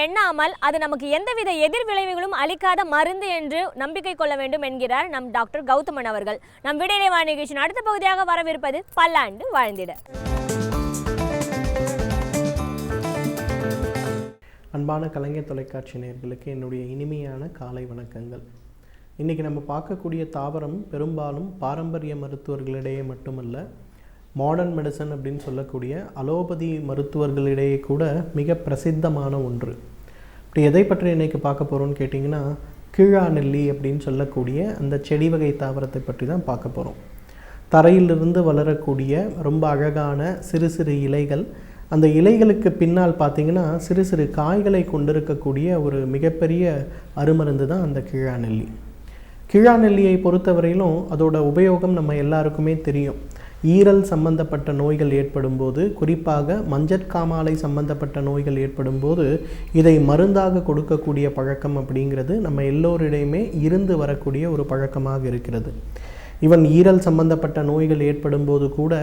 எண்ணாமல் அது நமக்கு எந்தவித எதிர் விளைவுகளும் அளிக்காத மருந்து என்று நம்பிக்கை கொள்ள வேண்டும் என்கிறார் நம் டாக்டர் கௌதமன் அவர்கள். நம் விடையிலே வாழ நிகழ்ச்சியின் அடுத்த பகுதியாக வரவிருப்பது பல்லாண்டு வாழ்ந்திட. அன்பான கலைஞர் தொலைக்காட்சி நேயர்களுக்கு என்னுடைய இனிமையான காலை வணக்கங்கள். இன்றைக்கி நம்ம பார்க்கக்கூடிய தாவரம் பெரும்பாலும் பாரம்பரிய மருத்துவர்களிடையே மட்டுமல்ல, மாடர்ன் மெடிசன் அப்படின்னு சொல்லக்கூடிய அலோபதி மருத்துவர்களிடையே கூட மிக பிரசித்தமான ஒன்று. இப்படி எதை பற்றி இன்றைக்கி பார்க்க போகிறோன்னு கேட்டிங்கன்னா, கீழாநெல்லி அப்படின்னு சொல்லக்கூடிய அந்த செடி வகை தாவரத்தை பற்றி தான் பார்க்க போகிறோம். தரையிலிருந்து வளரக்கூடிய ரொம்ப அழகான சிறு சிறு இலைகள், அந்த இலைகளுக்கு பின்னால் பார்த்திங்கன்னா சிறு சிறு காய்களை கொண்டிருக்கக்கூடிய ஒரு மிகப்பெரிய அருமருந்து தான் அந்த கீழாநெல்லி. கீழாநெல்லியை பொறுத்தவரையிலும் அதோட உபயோகம் நம்ம எல்லாருக்குமே தெரியும். ஈரல் சம்பந்தப்பட்ட நோய்கள் ஏற்படும் போது, குறிப்பாக மஞ்சட்காமாலை சம்பந்தப்பட்ட நோய்கள் ஏற்படும் போது இதை மருந்தாக கொடுக்கக்கூடிய பழக்கம் அப்படிங்கிறது நம்ம எல்லோரிடையுமே இருந்து வரக்கூடிய ஒரு பழக்கமாக இருக்கிறது. ஈவன் ஈரல் சம்பந்தப்பட்ட நோய்கள் ஏற்படும் போது கூட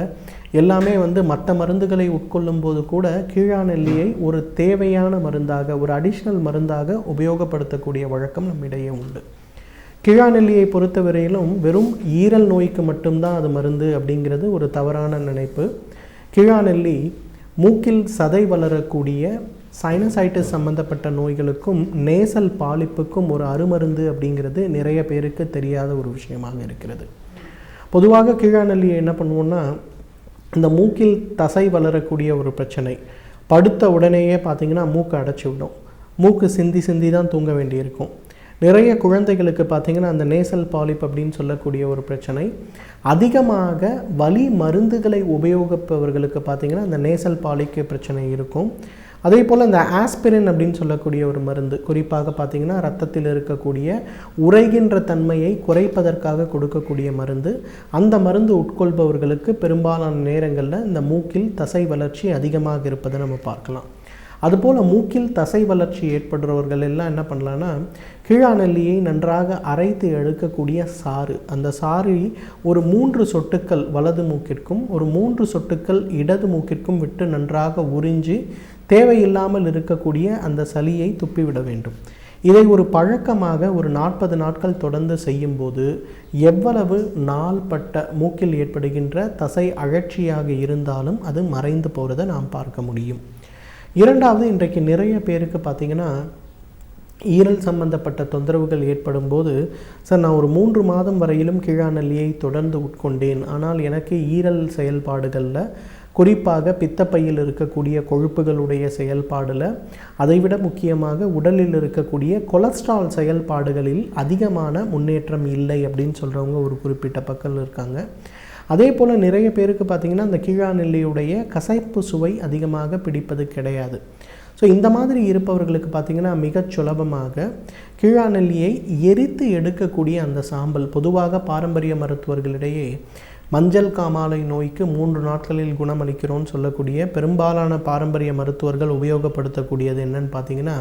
எல்லாமே மற்ற மருந்துகளை உட்கொள்ளும் போது கூட கீழாநெல்லியை ஒரு தேவையான மருந்தாக, ஒரு அடிஷ்னல் மருந்தாக உபயோகப்படுத்தக்கூடிய வழக்கம் நம்மிடையே உண்டு. கீழாநெல்லியை பொறுத்தவரையிலும் வெறும் ஈரல் நோய்க்கு மட்டும்தான் அது மருந்து அப்படிங்கிறது ஒரு தவறான நினைப்பு. கீழாநெல்லி மூக்கில் சதை வளரக்கூடிய சைனசைட்டிஸ் சம்பந்தப்பட்ட நோய்களுக்கும் நேசல் பாலிப்புக்கும் ஒரு அருமருந்து அப்படிங்கிறது நிறைய பேருக்கு தெரியாத ஒரு விஷயமாக இருக்கிறது. பொதுவாக கீழாநெல்லியை என்ன பண்ணுவோம்னா, இந்த மூக்கில் தசை வளரக்கூடிய ஒரு பிரச்சனை, படுத்த உடனேயே பார்த்திங்கன்னா மூக்கு அடைச்சி விடும், மூக்கு சிந்தி சிந்தி தான் தூங்க வேண்டியிருக்கும். நிறைய குழந்தைகளுக்கு பார்த்திங்கன்னா அந்த நேசல் பாலிப் அப்படின்னு சொல்லக்கூடிய ஒரு பிரச்சனை, அதிகமாக வலி மருந்துகளை உபயோகிப்பவர்களுக்கு பார்த்திங்கன்னா அந்த நேசல் பாலிக்கு பிரச்சனை இருக்கும். அதே போல் இந்த ஆஸ்பிரின் அப்படின்னு சொல்லக்கூடிய ஒரு மருந்து, குறிப்பாக பார்த்திங்கன்னா ரத்தத்தில் இருக்கக்கூடிய உறைகின்ற தன்மையை குறைப்பதற்காக கொடுக்கக்கூடிய மருந்து, அந்த மருந்து உட்கொள்பவர்களுக்கு பெரும்பாலான நேரங்களில் இந்த மூக்கில் தசை வளர்ச்சி அதிகமாக இருப்பதை நம்ம பார்க்கலாம். அதுபோல் மூக்கில் தசை வளர்ச்சி ஏற்படுறவர்கள் எல்லாம் என்ன பண்ணலான்னா, கீழாநெல்லியை நன்றாக அரைத்து எடுக்கக்கூடிய சாறு, அந்த சாறை ஒரு 3 சொட்டுக்கள் வலது மூக்கிற்கும் ஒரு 3 சொட்டுக்கள் இடது மூக்கிற்கும் விட்டு நன்றாக உறிஞ்சி தேவையில்லாமல் இருக்கக்கூடிய அந்த சளியை துப்பிவிட வேண்டும். இதை ஒரு பழக்கமாக ஒரு 40 நாட்கள் தொடர்ந்து செய்யும்போது எவ்வளவு நாள்பட்ட மூக்கில் ஏற்படுகின்ற தசை அழற்சியாக இருந்தாலும் அது மறைந்து போகிறதை நாம் பார்க்க முடியும். இரண்டாவது, இன்றைக்கு நிறைய பேருக்கு பார்த்திங்கன்னா ஈரல் சம்பந்தப்பட்ட தொந்தரவுகள் ஏற்படும் போது, சார் நான் ஒரு 3 மாதம் வரையிலும் கீழாநெல்லியை தொடர்ந்து உட்கொண்டேன், ஆனால் எனக்கு ஈரல் செயல்பாடுகளில், குறிப்பாக பித்தப்பையில் இருக்கக்கூடிய கொழுப்புகளுடைய செயல்பாடில், அதைவிட முக்கியமாக உடலில் இருக்கக்கூடிய கொலஸ்ட்ரால் செயல்பாடுகளில் அதிகமான முன்னேற்றம் இல்லை அப்படின்னு சொல்கிறவங்க ஒரு குறிப்பிட்ட பக்கம் இருக்காங்க. அதே போல் நிறைய பேருக்கு பார்த்திங்கன்னா அந்த கீழாநெல்லியுடைய கசைப்பு சுவை அதிகமாக பிடிப்பது கிடையாது. ஸோ இந்த மாதிரி இருப்பவர்களுக்கு பார்த்திங்கன்னா மிகச் சுலபமாக கீழாநெல்லியை எரித்து எடுக்கக்கூடிய அந்த சாம்பல், பொதுவாக பாரம்பரிய மருத்துவர்களிடையே மஞ்சள் காமாலை நோய்க்கு 3 நாட்களில் குணமளிக்கிறோன்னு சொல்லக்கூடிய பெரும்பாலான பாரம்பரிய மருத்துவர்கள் உபயோகப்படுத்தக்கூடியது என்னன்னு பார்த்திங்கன்னா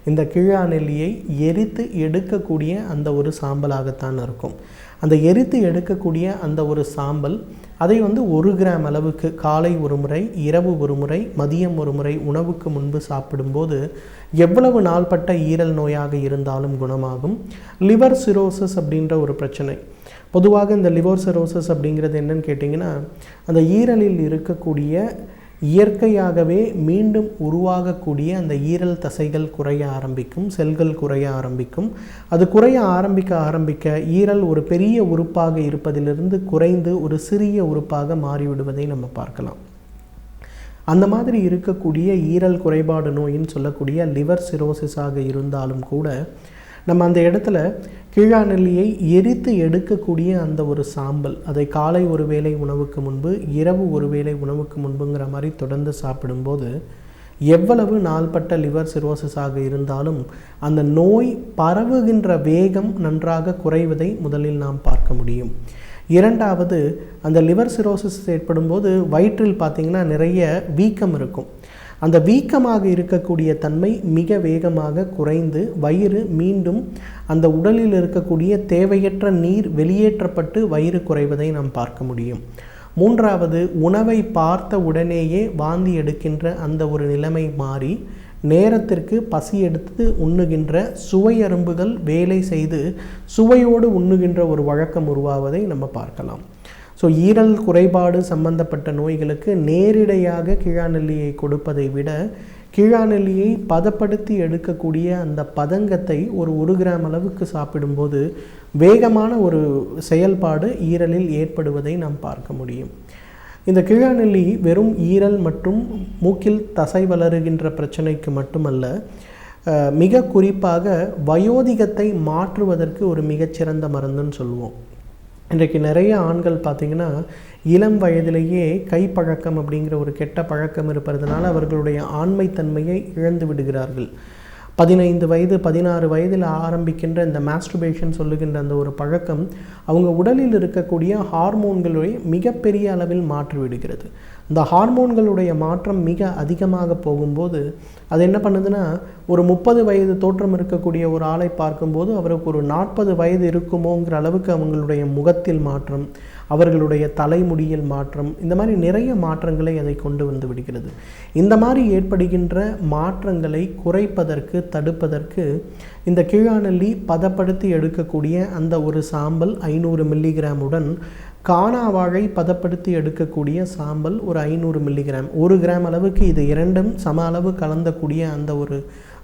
இந்த கீழாநெல்லியை எரித்து எடுக்கக்கூடிய அந்த ஒரு சாம்பலாகத்தான் இருக்கும். அந்த எரித்து எடுக்கக்கூடிய அந்த ஒரு சாம்பல், அதை 1 கிராம் அளவுக்கு காலை ஒரு முறை, இரவு ஒரு முறை, மதியம் ஒரு முறை உணவுக்கு முன்பு சாப்பிடும்போது எவ்வளவு நாள்பட்ட ஈரல் நோயாக இருந்தாலும் குணமாகும். லிவர் சிரோசிஸ் அப்படின்ற ஒரு பிரச்சனை, பொதுவாக இந்த லிவர் சிரோசிஸ் அப்படிங்கிறது என்னன்னு கேட்டிங்கன்னா, அந்த ஈரலில் இருக்கக்கூடிய இயற்கையாகவே மீண்டும் உருவாகக்கூடிய அந்த ஈரல் தசைகள் குறைய ஆரம்பிக்கும், செல்கள் குறைய ஆரம்பிக்கும். அது குறைய ஆரம்பிக்க ஈரல் ஒரு பெரிய உறுப்பாக இருப்பதிலிருந்து குறைந்து ஒரு சிறிய உறுப்பாக மாறிவிடுவதை நம்ம பார்க்கலாம். அந்த மாதிரி இருக்கக்கூடிய ஈரல் குறைபாடு நோயின்னு சொல்லக்கூடிய லிவர் சிரோசிஸாக இருந்தாலும் கூட நம்ம அந்த இடத்துல கீழாநெல்லியை எரித்து எடுக்கக்கூடிய அந்த ஒரு சாம்பல், அதை காலை ஒரு வேளை உணவுக்கு முன்பு, இரவு ஒரு வேளை உணவுக்கு முன்புங்கிற மாதிரி தொடர்ந்து சாப்பிடும்போது எவ்வளவு நாள்பட்ட லிவர் சிரோசிஸாக இருந்தாலும் அந்த நோய் பரவுகின்ற வேகம் நன்றாக குறைவதை முதலில் நாம் பார்க்க முடியும். இரண்டாவது, அந்த லிவர் சிரோசிஸ் ஏற்படும் போது வயிற்றில் பார்த்திங்கன்னா நிறைய வீக்கம் இருக்கும். அந்த வீக்கமாக இருக்கக்கூடிய தன்மை மிக வேகமாக குறைந்து வயிறு மீண்டும் அந்த உடலில் இருக்கக்கூடிய தேவையற்ற நீர் வெளியேற்றப்பட்டு வயிறு குறைவதை நாம் பார்க்க முடியும். மூன்றாவது, உணவை பார்த்த உடனேயே வாந்தி எடுக்கின்ற அந்த ஒரு நிலைமை மாறி நேரத்திற்கு பசி எடுத்து உண்ணுகின்ற சுவையரும்புகள் வேலை செய்து சுவையோடு உண்ணுகின்ற ஒரு வழக்கம் உருவாவதை நம்ம பார்க்கலாம். ஸோ ஈரல் குறைபாடு சம்பந்தப்பட்ட நோய்களுக்கு நேரிடையாக கீழாநெல்லியை கொடுப்பதை விட கீழாநெல்லியை பதப்படுத்தி எடுக்கக்கூடிய அந்த பதங்கத்தை ஒரு 1 கிராம் அளவுக்கு சாப்பிடும்போது வேகமான ஒரு செயல்பாடு ஈரலில் ஏற்படுவதை நாம் பார்க்க முடியும். இந்த கீழாநெல்லி வெறும் ஈரல் மற்றும் மூக்கில் தசை வளருகின்ற பிரச்சனைக்கு மட்டுமல்ல, மிக குறிப்பாக வயோதிகத்தை மாற்றுவதற்கு ஒரு மிகச்சிறந்த மருந்துன்னு சொல்லுவோம். இன்றைக்கு நிறைய ஆண்கள் பார்த்திங்கன்னா இளம் வயதிலேயே கைப்பழக்கம் அப்படிங்கிற ஒரு கெட்ட பழக்கம் இருப்பதனால அவர்களுடைய ஆண்மைத்தன்மையை இழந்து விடுகிறார்கள். 15 வயது 16 வயதில் ஆரம்பிக்கின்ற இந்த மாஸ்டர்பேஷன் சொல்லுகின்ற அந்த ஒரு பழக்கம் அவங்க உடலில் இருக்கக்கூடிய ஹார்மோன்களை மிகப்பெரிய அளவில் மாற்றி விடுகிறது. இந்த ஹார்மோன்களுடைய மாற்றம் மிக அதிகமாக போகும்போது அது என்ன பண்ணுதுன்னா, ஒரு 30 வயது தோற்றம் இருக்கக்கூடிய ஒரு ஆளை பார்க்கும்போது அவருக்கு ஒரு 40 வயது இருக்குமோங்கிற அளவுக்கு அவங்களுடைய முகத்தில் மாற்றம், அவர்களுடைய தலைமுடியில் மாற்றம், இந்த மாதிரி நிறைய மாற்றங்களை அதை கொண்டு வந்து விடுகிறது. இந்த மாதிரி ஏற்படுகின்ற மாற்றங்களை குறைப்பதற்கு தடுப்பதற்கு இந்த கீழாநெல்லி பதப்படுத்தி எடுக்கக்கூடிய அந்த ஒரு சாம்பல் 500 மில்லிகிராமுடன் காணாவாழை பதப்படுத்தி எடுக்கக்கூடிய சாம்பல் ஒரு 500 மில்லிகிராம், 1 கிராம் அளவுக்கு இது இரண்டும் சம அளவு கலந்தக்கூடிய அந்த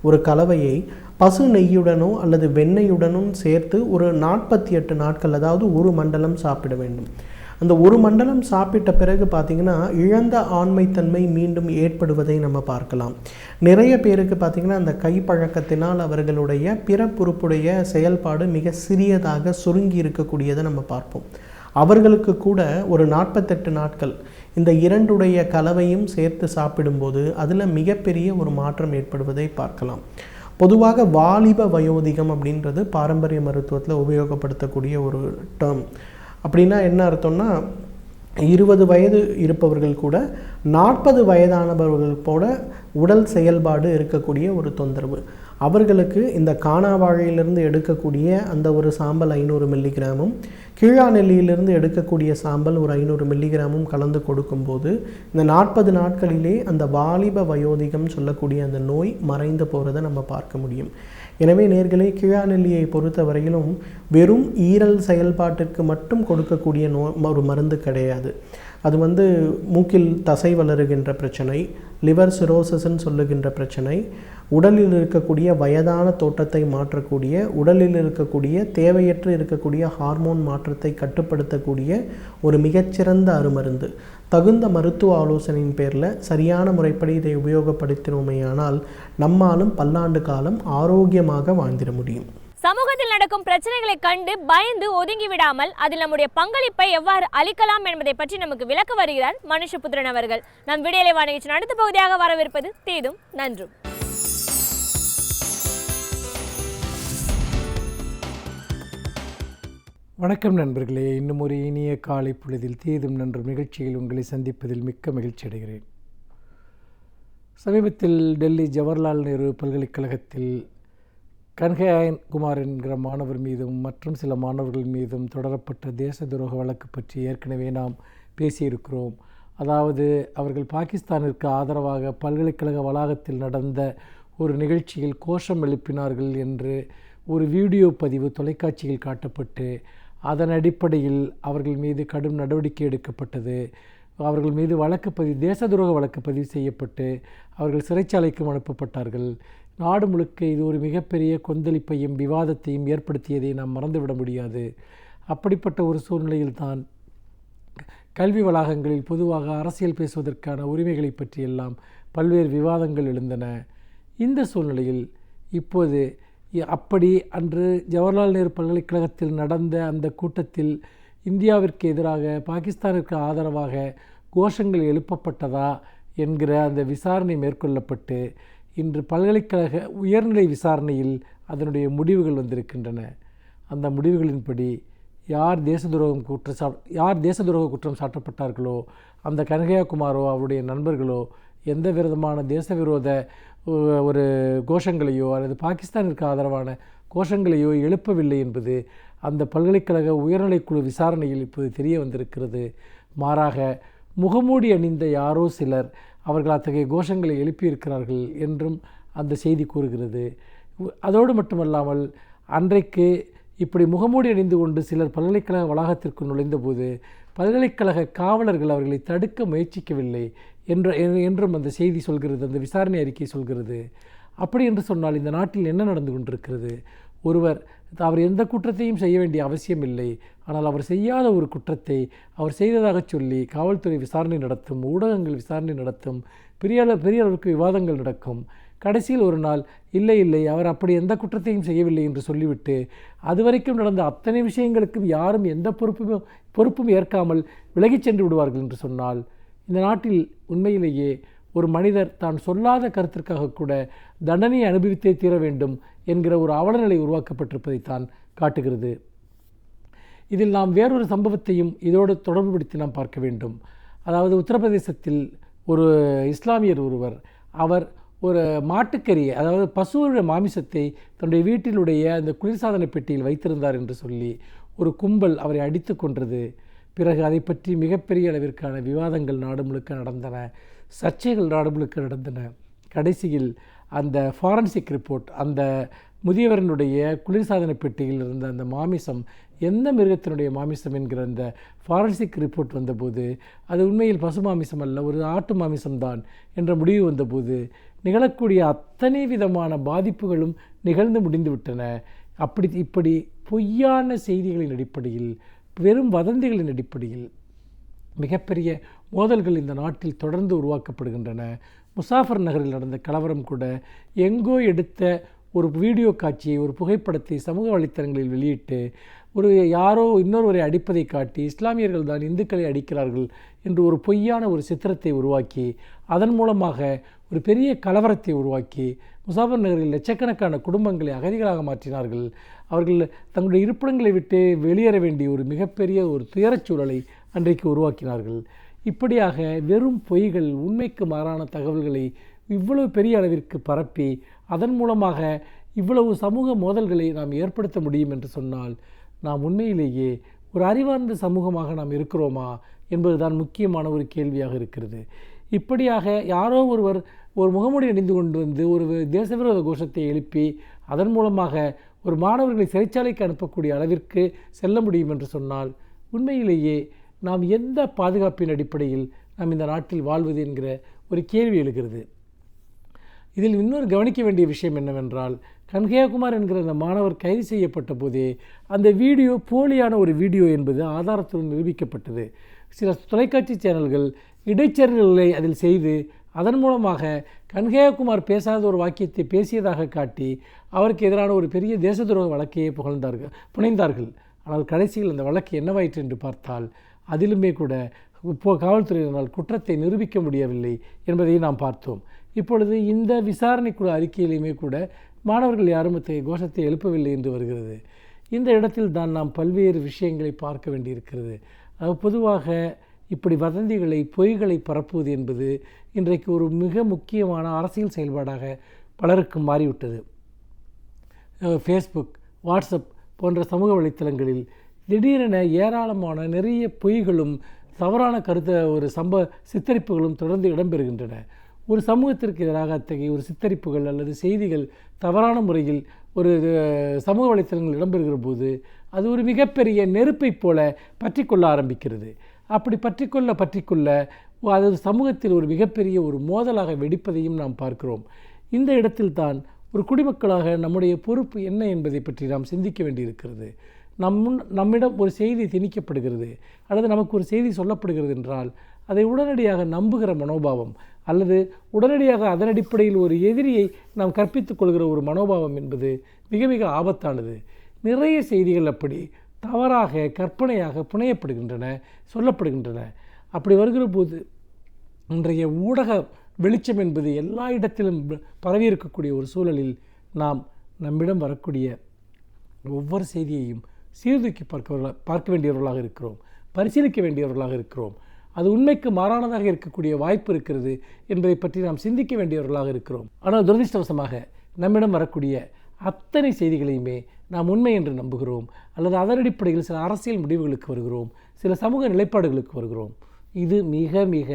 ஒரு கலவையை பசு நெய்யுடனோ அல்லது வெண்ணெயுடனும் சேர்த்து ஒரு 48 நாட்கள், அதாவது 1 மண்டலம் சாப்பிட வேண்டும். அந்த 1 மண்டலம் சாப்பிட்ட பிறகு பார்த்திங்கன்னா இழந்த ஆண்மைத்தன்மை மீண்டும் ஏற்படுவதை நம்ம பார்க்கலாம். நிறைய பேருக்கு பார்த்திங்கன்னா அந்த கைப்பழக்கத்தினால் அவர்களுடைய பிறப்புறுப்புடைய செயல்பாடு மிக சிறியதாக சுருங்கி இருக்கக்கூடியதை நம்ம பார்ப்போம். அவர்களுக்கு கூட ஒரு 48 நாட்கள் இந்த இரண்டுடைய கலவையும் சேர்த்து சாப்பிடும்போது அதில் மிகப்பெரிய ஒரு மாற்றம் ஏற்படுவதை பார்க்கலாம். பொதுவாக வாலிப வயோதிகம் அப்படின்றது பாரம்பரிய மருத்துவத்தில் உபயோகப்படுத்தக்கூடிய ஒரு டேர்ம். அப்படின்னா என்ன அர்த்தம்னா, 20 வயது இருப்பவர்கள் கூட 40 வயதானவர்கள் போல உடல் செயல்பாடு இருக்கக்கூடிய ஒரு தொந்தரவு. அவர்களுக்கு இந்த காணாவாழையிலிருந்து எடுக்கக்கூடிய அந்த ஒரு சாம்பல் 500 மில்லிகிராமும் கீழாநெல்லியிலிருந்து எடுக்கக்கூடிய சாம்பல் ஒரு 500 மில்லிகிராமும் கலந்து கொடுக்கும்போது இந்த 40 நாட்களிலே அந்த வாலிப வயோதிகம் சொல்லக்கூடிய அந்த நோய் மறைந்து போகிறத நம்ம பார்க்க முடியும். எனவே நேர்களே, கீழாநெல்லியை பொறுத்த வரையிலும் வெறும் ஈரல் செயல்பாட்டிற்கு மட்டும் கொடுக்கக்கூடிய ஒரு மருந்து கிடையாது. அது மூக்கில் தசை வளருகின்ற பிரச்சனை, லிவர் சிரோசிஸ்ன்னு சொல்லுகின்ற பிரச்சனை, உடலில் இருக்கக்கூடிய வயதான தோற்றத்தை மாற்றக்கூடிய, உடலில் இருக்கக்கூடிய தேவையற்று இருக்கக்கூடிய ஹார்மோன் மாற்றத்தை கட்டுப்படுத்தக்கூடிய ஒரு மிகச்சிறந்த அருமருந்து. தகுந்த மருத்துவ ஆலோசனையின் பேரில் சரியான முறைப்படி இதை உபயோகப்படுத்தினோமேயானால் நம்மாலும் பல்லாண்டு காலம் ஆரோக்கியமாக வாழ்ந்திட முடியும். சமூகத்தில் நடக்கும் பிரச்சனைகளை கண்டு பயந்து ஒதுங்கி விடாமல் அதில் நம்முடைய பங்களிப்பை எவ்வாறு அளிக்கலாம் என்பதை பற்றி நமக்கு விளக்க வருகிறார் மனுஷபுத்திரன் அவர்கள். நம் விடியலை வாணிகிச்சின் அடுத்த பகுதியாக வரவிருப்பது தீதும் நன்றும். வணக்கம் நண்பர்களே, இன்னும் ஒரு இனிய காலை பொழுதில் தீதும் நன்றும் நிகழ்ச்சியில் உங்களை சந்திப்பதில் மிக்க மகிழ்ச்சி அடைகிறேன். சமீபத்தில் டெல்லி ஜவஹர்லால் நேரு பல்கலைக்கழகத்தில் கன்ஹையா குமார் என்கிற மாணவர் மீதும் மற்றும் சில மாணவர்கள் மீதும் தொடரப்பட்ட தேச துரோக வழக்கு பற்றி ஏற்கனவே நாம் பேசியிருக்கிறோம். அதாவது அவர்கள் பாகிஸ்தானிற்கு ஆதரவாக பல்கலைக்கழக வளாகத்தில் நடந்த ஒரு நிகழ்ச்சியில் கோஷம் எழுப்பினார்கள் என்று ஒரு வீடியோ பதிவு தொலைக்காட்சியில் காட்டப்பட்டு அதன் அடிப்படையில் அவர்கள் மீது கடும் நடவடிக்கை எடுக்கப்பட்டது. அவர்கள் மீது தேச துரோக வழக்கு பதிவு செய்யப்பட்டு அவர்கள் சிறைச்சாலைக்கும் அனுப்பப்பட்டார்கள். நாடு முழுக்க இது ஒரு மிகப்பெரிய கொந்தளிப்பையும் விவாதத்தையும் ஏற்படுத்தியதை நாம் மறந்துவிட முடியாது. அப்படிப்பட்ட ஒரு சூழ்நிலையில்தான் கல்வி வளாகங்களில் பொதுவாக அரசியல் பேசுவதற்கான உரிமைகளை பற்றியெல்லாம் பல்வேறு விவாதங்கள் எழுந்தன. இந்த சூழ்நிலையில் இப்போது அப்படி அன்று ஜவஹர்லால் நேரு பல்கலைக்கழகத்தில் நடந்த அந்த கூட்டத்தில் இந்தியாவிற்கு எதிராக பாகிஸ்தானிற்கு ஆதரவாக கோஷங்கள் எழுப்பப்பட்டதா என்கிற அந்த விசாரணை மேற்கொள்ளப்பட்டு இன்று பல்கலைக்கழக உயர்நிலை விசாரணையில் அதனுடைய முடிவுகள் வந்திருக்கின்றன. அந்த முடிவுகளின்படி யார் தேச துரோக குற்றம் சாட்டப்பட்டார்களோ அந்த கன்ஹையா குமாரோ அவருடைய நண்பர்களோ எந்த விதமான தேச விரோத ஒரு கோஷங்களையோ அல்லது பாகிஸ்தானிற்கு ஆதரவான கோஷங்களையோ எழுப்பவில்லை என்பது அந்த பல்கலைக்கழக உயர்நிலைக்குழு விசாரணையில் இப்போது தெரிய வந்திருக்கிறது. மாறாக முகமூடி அணிந்த யாரோ சிலர் அவர்கள் அத்தகைய கோஷங்களை எழுப்பியிருக்கிறார்கள் என்றும் அந்த செய்தி கூறுகிறது. அதோடு மட்டுமல்லாமல் அன்றைக்கு இப்படி முகமூடி அணிந்து கொண்டு சிலர் பல்கலைக்கழக வளாகத்திற்கு நுழைந்தபோது பல்கலைக்கழக காவலர்கள் அவர்களை தடுக்க முயற்சிக்கவில்லை என்றும் அந்த செய்தி சொல்கிறது, அந்த விசாரணை அறிக்கை சொல்கிறது. அப்படி என்று சொன்னால் இந்த நாட்டில் என்ன நடந்து கொண்டிருக்கிறது? அவர் எந்த குற்றத்தையும் செய்ய வேண்டிய அவசியம் இல்லை. ஆனால் அவர் செய்யாத ஒரு குற்றத்தை அவர் செய்ததாக சொல்லி காவல்துறை விசாரணை நடத்தும், ஊடகங்கள் விசாரணை நடத்தும், பெரிய அளவுக்கு விவாதங்கள் நடக்கும். கடைசியில் ஒரு நாள் இல்லை அவர் அப்படி எந்த குற்றத்தையும் செய்யவில்லை என்று சொல்லிவிட்டு அதுவரைக்கும் நடந்த அத்தனை விஷயங்களுக்கும் யாரும் எந்த பொறுப்பும் ஏற்காமல் விலகிச் சென்று விடுவார்கள் என்று சொன்னால் இந்த நாட்டில் உண்மையிலேயே ஒரு மனிதர் தான் சொல்லாத கருத்திற்காக கூட தண்டனையை அனுபவித்தே தீர வேண்டும் என்கிற ஒரு அவலநிலை உருவாக்கப்பட்டிருப்பதைத்தான் காட்டுகிறது. இதில் நாம் வேறொரு சம்பவத்தையும் இதோடு தொடர்புபடுத்தி நாம் பார்க்க வேண்டும். அதாவது உத்தரப்பிரதேசத்தில் ஒரு இஸ்லாமியர் ஒருவர் அவர் ஒரு மாட்டுக்கறியை, அதாவது பசுவுடைய மாமிசத்தை தன்னுடைய வீட்டினுடைய அந்த குளிர்சாதன பெட்டியில் வைத்திருந்தார் என்று சொல்லி ஒரு கும்பல் அவரை அடித்து கொன்றது. பிறகு அதை பற்றி மிகப்பெரிய அளவிற்கான விவாதங்கள் நாடு முழுக்க நடந்தன, சர்ச்சைகள் நாடு முழுக்க நடந்தன. கடைசியில் அந்த ஃபாரன்சிக் ரிப்போர்ட், அந்த முதியவரனுடைய குளிர்சாதன பெட்டியில் இருந்த அந்த மாமிசம் எந்த மிருகத்தினுடைய மாமிசம் என்கிற அந்த ஃபாரன்சிக் ரிப்போர்ட் வந்தபோது அது உண்மையில் பசு மாமிசம் அல்ல, ஒரு ஆட்டு மாமிசம்தான் என்ற முடிவு வந்தபோது நிகழக்கூடிய அத்தனை விதமான பாதிப்புகளும் நிகழ்ந்து முடிந்துவிட்டன. இப்படி பொய்யான செய்திகளின் அடிப்படையில், வெறும் வதந்திகளின் அடிப்படையில் மிகப்பெரிய மோதல்கள் இந்த நாட்டில் தொடர்ந்து உருவாக்கப்படுகின்றன. முசாஃபர் நகரில் நடந்த கலவரம் கூட எங்கோ எடுத்த ஒரு வீடியோ காட்சியை, ஒரு புகைப்படத்தை சமூக வலைத்தளங்களில் வெளியிட்டு யாரோ இன்னொருவரை அடிப்பதை காட்டி இஸ்லாமியர்கள் தான் இந்துக்களை அடிக்கிறார்கள் என்று ஒரு பொய்யான ஒரு சித்திரத்தை உருவாக்கி அதன் மூலமாக ஒரு பெரிய கலவரத்தை உருவாக்கி முசாஃபர் நகரில் லட்சக்கணக்கான குடும்பங்களை அகதிகளாக மாற்றினார்கள். அவர்கள் தங்களுடைய இருப்பிடங்களை விட்டு வெளியேற வேண்டிய ஒரு மிகப்பெரிய ஒரு துயரச் சூழலை அன்றைக்கு உருவாக்கினார்கள். இப்படியாக வெறும் பொய்கள், உண்மைக்கு மாறான தகவல்களை இவ்வளவு பெரிய அளவிற்கு பரப்பி அதன் மூலமாக இவ்வளவு சமூக மோதல்களை நாம் ஏற்படுத்த முடியும் என்று சொன்னால் நாம் உண்மையிலேயே ஒரு அறிவார்ந்த சமூகமாக நாம் இருக்கிறோமா என்பதுதான் முக்கியமான ஒரு கேள்வியாக இருக்கிறது. இப்படியாக யாரோ ஒருவர் ஒரு முகமூடி அணிந்து கொண்டு வந்து ஒரு தேசவிரோத கோஷத்தை எழுப்பி அதன் மூலமாக ஒரு மாணவர்களை சிறைச்சாலைக்கு அனுப்பக்கூடிய அளவிற்கு செல்ல முடியும் என்று சொன்னால் உண்மையிலேயே நாம் எந்த பாதுகாப்பின் அடிப்படையில் நாம் இந்த நாட்டில் வாழ்வது என்கிற ஒரு கேள்வி எழுகிறது. இதில் இன்னொரு கவனிக்க வேண்டிய விஷயம் என்னவென்றால், கன்ஹையாகுமார் என்கிற அந்த மாணவர் கைது செய்யப்பட்ட போதே அந்த வீடியோ போலியான ஒரு வீடியோ என்பது ஆதாரத்துடன் நிரூபிக்கப்பட்டது. சில தொலைக்காட்சி சேனல்கள் இடைச்செருகல்களை அதில் செய்து அதன் மூலமாக கன்ஹையாகுமார் பேசாத ஒரு வாக்கியத்தை பேசியதாக காட்டி அவருக்கு எதிரான ஒரு பெரிய தேச துரோக வழக்கையே புனைந்தார்கள். ஆனால் கடைசியில் அந்த வழக்கு என்னவாயிற்று என்று பார்த்தால் அதிலுமே கூட காவல்துறையினால் குற்றத்தை நிரூபிக்க முடியவில்லை என்பதை நாம் பார்த்தோம். இப்பொழுது இந்த விசாரணைக்குழு அறிக்கையிலுமே கூட மாணவர்கள் யாரும் கோஷத்தை எழுப்பவில்லை என்று வருகிறது. இந்த இடத்தில் தான் நாம் பல்வேறு விஷயங்களை பார்க்க வேண்டியிருக்கிறது. பொதுவாக இப்படி வதந்திகளை, பொய்களை பரப்புவது என்பது இன்றைக்கு ஒரு மிக முக்கியமான அரசியல் செயல்பாடாக பலருக்கும் மாறிவிட்டது. ஃபேஸ்புக், வாட்ஸ்அப் போன்ற சமூக வலைத்தளங்களில் திடீரென ஏராளமான நிறைய பொய்களும் தவறான சித்தரிப்புகளும் தொடர்ந்து இடம்பெறுகின்றன. ஒரு சமூகத்திற்கு எதிராக அத்தகைய ஒரு சித்தரிப்புகள் அல்லது செய்திகள் தவறான முறையில் ஒரு சமூக வலைத்தளங்கள் இடம்பெறுகிற போது அது ஒரு மிகப்பெரிய நெருப்பைப் போல பற்றி கொள்ள ஆரம்பிக்கிறது. அப்படி பற்றிக்கொள்ள அது சமூகத்தில் ஒரு மிகப்பெரிய ஒரு மோதலாக வெடிப்பதையும் நாம் பார்க்கிறோம். இந்த இடத்தில் தான் ஒரு குடிமக்களாக நம்முடைய பொறுப்பு என்ன என்பதை பற்றி நாம் சிந்திக்க வேண்டியிருக்கிறது. நம்மிடம் ஒரு செய்தி திணிக்கப்படுகிறது அல்லது நமக்கு ஒரு செய்தி சொல்லப்படுகிறது என்றால் அதை உடனடியாக நம்புகிற மனோபாவம் அல்லது உடனடியாக அதன் அடிப்படையில் ஒரு எதிரியை நாம் கற்பித்துக் கொள்கிற ஒரு மனோபாவம் என்பது மிக மிக ஆபத்தானது. நிறைய செய்திகள் அப்படி தவறாக கற்பனையாக புனையப்படுகின்றன, சொல்லப்படுகின்றன. அப்படி வருகிற போது இன்றைய ஊடக வெளிச்சம் என்பது எல்லா இடத்திலும் பரவி இருக்கக்கூடிய ஒரு சூழலில் நாம் நம்மிடம் வரக்கூடிய ஒவ்வொரு செய்தியையும் சீர்தூக்கி பார்க்க வேண்டியவர்களாக இருக்கிறோம், பரிசீலிக்க வேண்டியவர்களாக இருக்கிறோம். அது உண்மைக்கு மாறானதாக இருக்கக்கூடிய வாய்ப்பு இருக்கிறது என்பதை பற்றி நாம் சிந்திக்க வேண்டியவர்களாக இருக்கிறோம். ஆனால் துரதிர்ஷ்டவசமாக நம்மிடம் வரக்கூடிய அத்தனை செய்திகளையுமே நாம் உண்மை என்று நம்புகிறோம் அல்லது அதன் அடிப்படையில் சில அரசியல் முடிவுகளுக்கு வருகிறோம், சில சமூக நிலைப்பாடுகளுக்கு வருகிறோம். இது மிக மிக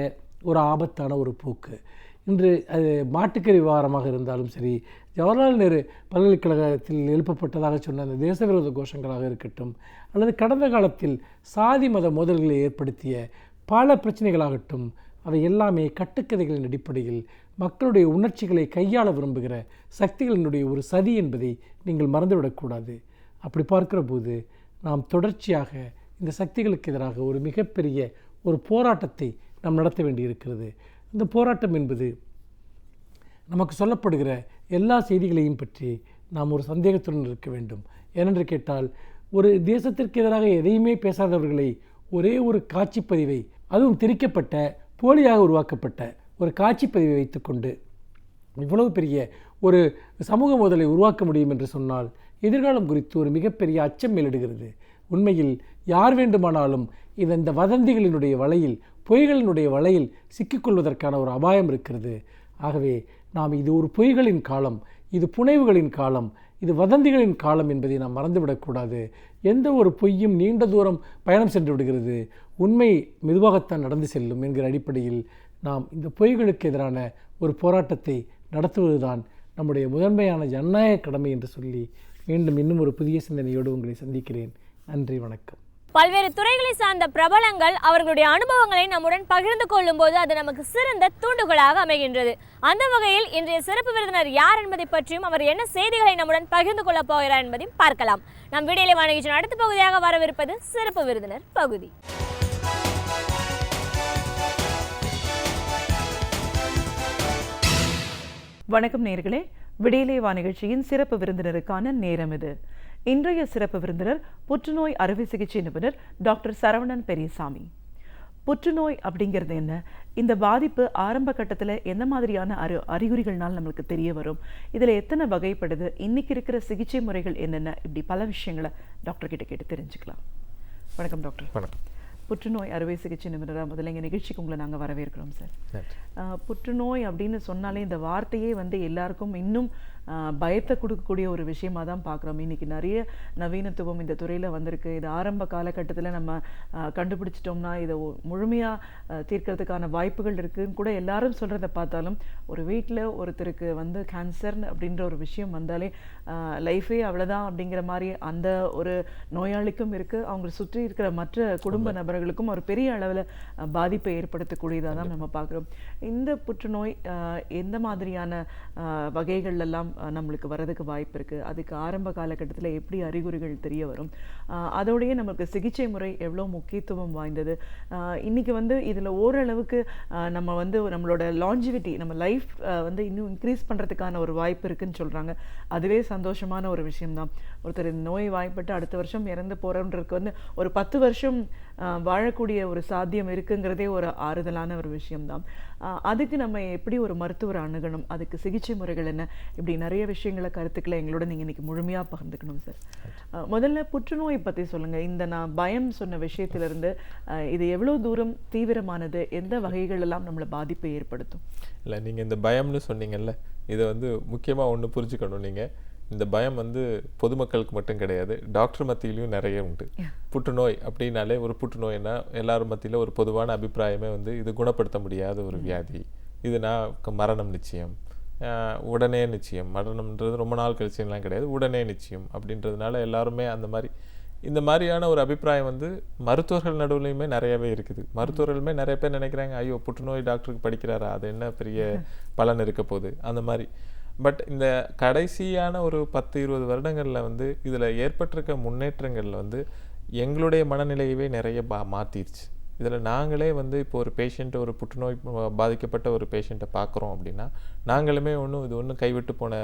ஒரு ஆபத்தான ஒரு போக்கு. இன்று அது மாட்டுக்கறி விவகாரமாக இருந்தாலும் சரி, ஜவஹர்லால் நேரு பல்கலைக்கழகத்தில் எழுப்பப்பட்டதாக சொன்ன அந்த தேசவிரோத கோஷங்களாக இருக்கட்டும், அல்லது கடந்த காலத்தில் சாதி மத மோதல்களை ஏற்படுத்திய பல பிரச்சனைகளாகட்டும், அவை எல்லாமே கட்டுக்கதைகளின் அடிப்படையில் மக்களுடைய உணர்ச்சிகளை கையாள விரும்புகிற சக்திகளினுடைய ஒரு சதி என்பதை நீங்கள் மறந்துவிடக்கூடாது. அப்படி பார்க்கிற போது நாம் தொடர்ச்சியாக இந்த சக்திகளுக்கு எதிராக ஒரு மிகப்பெரிய ஒரு போராட்டத்தை நாம் நடத்த வேண்டியிருக்கிறது. இந்த போராட்டம் என்பது நமக்கு சொல்லப்படுகிற எல்லா செய்திகளையும் பற்றி நாம் ஒரு சந்தேகத்துடன் இருக்க வேண்டும். ஏனென்று கேட்டால், ஒரு தேசத்திற்கு எதிராக எதையுமே பேசாதவர்களை ஒரே ஒரு காட்சிப்பதிவை, அதுவும் திரிக்கப்பட்ட போலியாக உருவாக்கப்பட்ட ஒரு காட்சிப்பதிவை வைத்துக்கொண்டு இவ்வளவு பெரிய ஒரு சமூக மோதலை உருவாக்க முடியும் என்று சொன்னால் எதிர்காலம் குறித்து ஒரு மிகப்பெரிய அச்சம் மேலிடுகிறது. உண்மையில் யார் வேண்டுமானாலும் இந்த வதந்திகளினுடைய வலையில், பொய்களினுடைய வலையில் சிக்கிக்கொள்வதற்கான ஒரு அபாயம் இருக்கிறது. ஆகவே நாம் இது ஒரு பொய்களின் காலம், இது புனைவுகளின் காலம், இது வதந்திகளின் காலம் என்பதை நாம் மறந்துவிடக்கூடாது. எந்த ஒரு பொய்யும் நீண்ட தூரம் பயணம் சென்று விடுகிறது, உண்மை மெதுவாகத்தான் நடந்து செல்லும் என்கிற அடிப்படையில் நாம் இந்த பொய்களுக்கு எதிரான ஒரு போராட்டத்தை நடத்துவதுதான் நம்முடைய முதன்மையான ஜனநாயக கடமை என்று சொல்லி மீண்டும் இன்னும் ஒரு புதிய சிந்தனையோடு உங்களை சந்திக்கிறேன். நன்றி, வணக்கம். பல்வேறு துறைகளை சார்ந்த பிரபலங்கள் அவர்களுடைய அனுபவங்களை நம்முடன் பகிர்ந்து கொள்ளும் போது அது நமக்கு சிறந்த தூண்டுகோலாக அமைகின்றது. அந்த வகையில் இன்றைய சிறப்பு விருந்தினர் யார் என்பதை பற்றியும் அவர் என்ன செய்திகளை நம்முடன் பகிர்ந்து கொள்ளப் போகிறார் என்பதையும் பார்க்கலாம். நம் வீடியோலை வாணிகிச்சின் அடுத்த பகுதியாக வரவிருப்பது சிறப்பு விருந்தினர் பகுதி. வணக்கம் நேயர்களே, விடியலை நிகழ்ச்சியின் சிறப்பு விருந்தினருக்கான நேரம் இது. இன்றைய சிறப்பு விருந்தினர் புற்றுநோய் அறுவை சிகிச்சை நிபுணர் டாக்டர் சரவணன் பெரியசாமி. புற்றுநோய் அப்படிங்கிறது என்ன, இந்த பாதிப்பு ஆரம்ப கட்டத்தில் எந்த மாதிரியான அறிகுறிகள்னால் நம்மளுக்கு தெரிய வரும், இதில் எத்தனை வகைப்படுது, இன்னைக்கு இருக்கிற சிகிச்சை முறைகள் என்னென்ன, இப்படி பல விஷயங்களை டாக்டர் கிட்ட கேட்டு தெரிஞ்சுக்கலாம். வணக்கம் டாக்டர். வணக்கம். புற்றுநோய் அறுவை சிகிச்சை நிபுணராக முதல்ல எங்கள் நிகழ்ச்சிக்கு உங்களை நாங்கள் வரவேற்கிறோம் சார். புற்றுநோய் அப்படின்னு சொன்னாலே இந்த வார்த்தையே எல்லாருக்கும் இன்னும் பயத்தை கொடுக்கக்கூடிய ஒரு விஷயமாக தான் பார்க்குறோம். இன்றைக்கி நிறைய நவீனத்துவம் இந்த துறையில் வந்திருக்கு. இது ஆரம்ப காலகட்டத்தில் நம்ம கண்டுபிடிச்சிட்டோம்னா இதை முழுமையாக தீர்க்கிறதுக்கான வாய்ப்புகள் இருக்குதுன்னு கூட எல்லாரும் சொல்கிறத பார்த்தாலும், ஒரு வீட்டில் ஒருத்தருக்கு கேன்சர் அப்படின்ற ஒரு விஷயம் வந்தாலே லைஃபே அவ்வளோதான் அப்படிங்கிற மாதிரி அந்த ஒரு நோயாளிக்கும் இருக்குது, அவங்க சுற்றி இருக்கிற மற்ற குடும்ப நபர்களுக்கும் ஒரு பெரிய அளவில் பாதிப்பை ஏற்படுத்தக்கூடியதாக தான் நம்ம பார்க்குறோம். இந்த புற்றுநோய் எந்த மாதிரியான வகைகள்லாம் நம்மளுக்கு வரதுக்கு வாய்ப்பு இருக்குது, அதுக்கு ஆரம்ப காலகட்டத்தில் எப்படி அறிகுறிகள் தெரிய வரும், அதோடைய நமக்கு சிகிச்சை முறை எவ்வளோ முக்கியத்துவம் வாய்ந்தது, இன்றைக்கி இதில் ஓரளவுக்கு நம்ம நம்மளோட லாஞ்சிவிட்டி, நம்ம லைஃப் இன்னும் இன்க்ரீஸ் பண்ணுறதுக்கான ஒரு வாய்ப்பு இருக்குதுன்னு சொல்கிறாங்க. அதுவே சந்தோஷமான ஒரு விஷயம்தான். ஒருத்தர் நோய் வாய்ப்பட்டு அடுத்த வருஷம் இறந்து போகிறவன்றதுக்கு ஒரு 10 வருஷம் வாழக்கூடிய ஒரு சாத்தியம் இருக்குங்கிறதே ஒரு ஆறுதலான ஒரு விஷயம்தான். அதுக்கு நம்ம எப்படி ஒரு மருத்துவர் அணுகணும், அதுக்கு சிகிச்சை முறைகள் என்ன, இப்படி நிறைய விஷயங்களை கருத்துக்களை எங்களோட நீங்கள் இன்னைக்கு முழுமையாக பகிர்ந்துக்கணும் சார். முதல்ல புற்றுநோய் பற்றி சொல்லுங்கள். இந்த நான் பயம் சொன்ன விஷயத்திலிருந்து இது எவ்வளோ தூரம் தீவிரமானது, எந்த வகைகள் எல்லாம் நம்மளை பாதிப்பை ஏற்படுத்தும்? இல்லை, நீங்கள் இந்த பயம்னு சொன்னீங்கல்ல, இதை முக்கியமாக ஒன்று புரிஞ்சுக்கணும். நீங்கள் இந்த பயம் பொதுமக்களுக்கு மட்டும் கிடையாது, டாக்டர் மத்தியிலையும் நிறைய உண்டு. புற்றுநோய் அப்படின்னாலே, ஒரு புற்றுநோய்னா எல்லாரும் மத்தியில் ஒரு பொதுவான அபிப்பிராயமே இது குணப்படுத்த முடியாத ஒரு வியாதி, இதுனா மரணம் நிச்சயம், உடனே நிச்சயம், மரணம்ன்றது ரொம்ப நாள் கழிச்சுலாம் கிடையாது, உடனே நிச்சயம் அப்படின்றதுனால எல்லாருமே இந்த மாதிரியான ஒரு அபிப்பிராயம் மருத்துவர்கள் நடுவுலையுமே நிறையவே இருக்குது. மருத்துவர்களுமே நிறைய பேர் நினைக்கிறாங்க, ஐயோ புற்றுநோய் டாக்டருக்கு படிக்கிறாரா, அது என்ன பெரிய பலன் இருக்க போகுது அந்த மாதிரி. பட் இந்த கடைசியான ஒரு 10-20 வருடங்களில் இதில் ஏற்பட்டிருக்க முன்னேற்றங்களில் எங்களுடைய மனநிலையவே நிறைய மாற்றிடுச்சு. இதில் நாங்களே இப்போ ஒரு பேஷண்ட்டை, ஒரு புற்றுநோய் பாதிக்கப்பட்ட ஒரு பேஷண்ட்டை பார்க்குறோம் அப்படின்னா, நாங்களுமே ஒன்றும் கைவிட்டு போன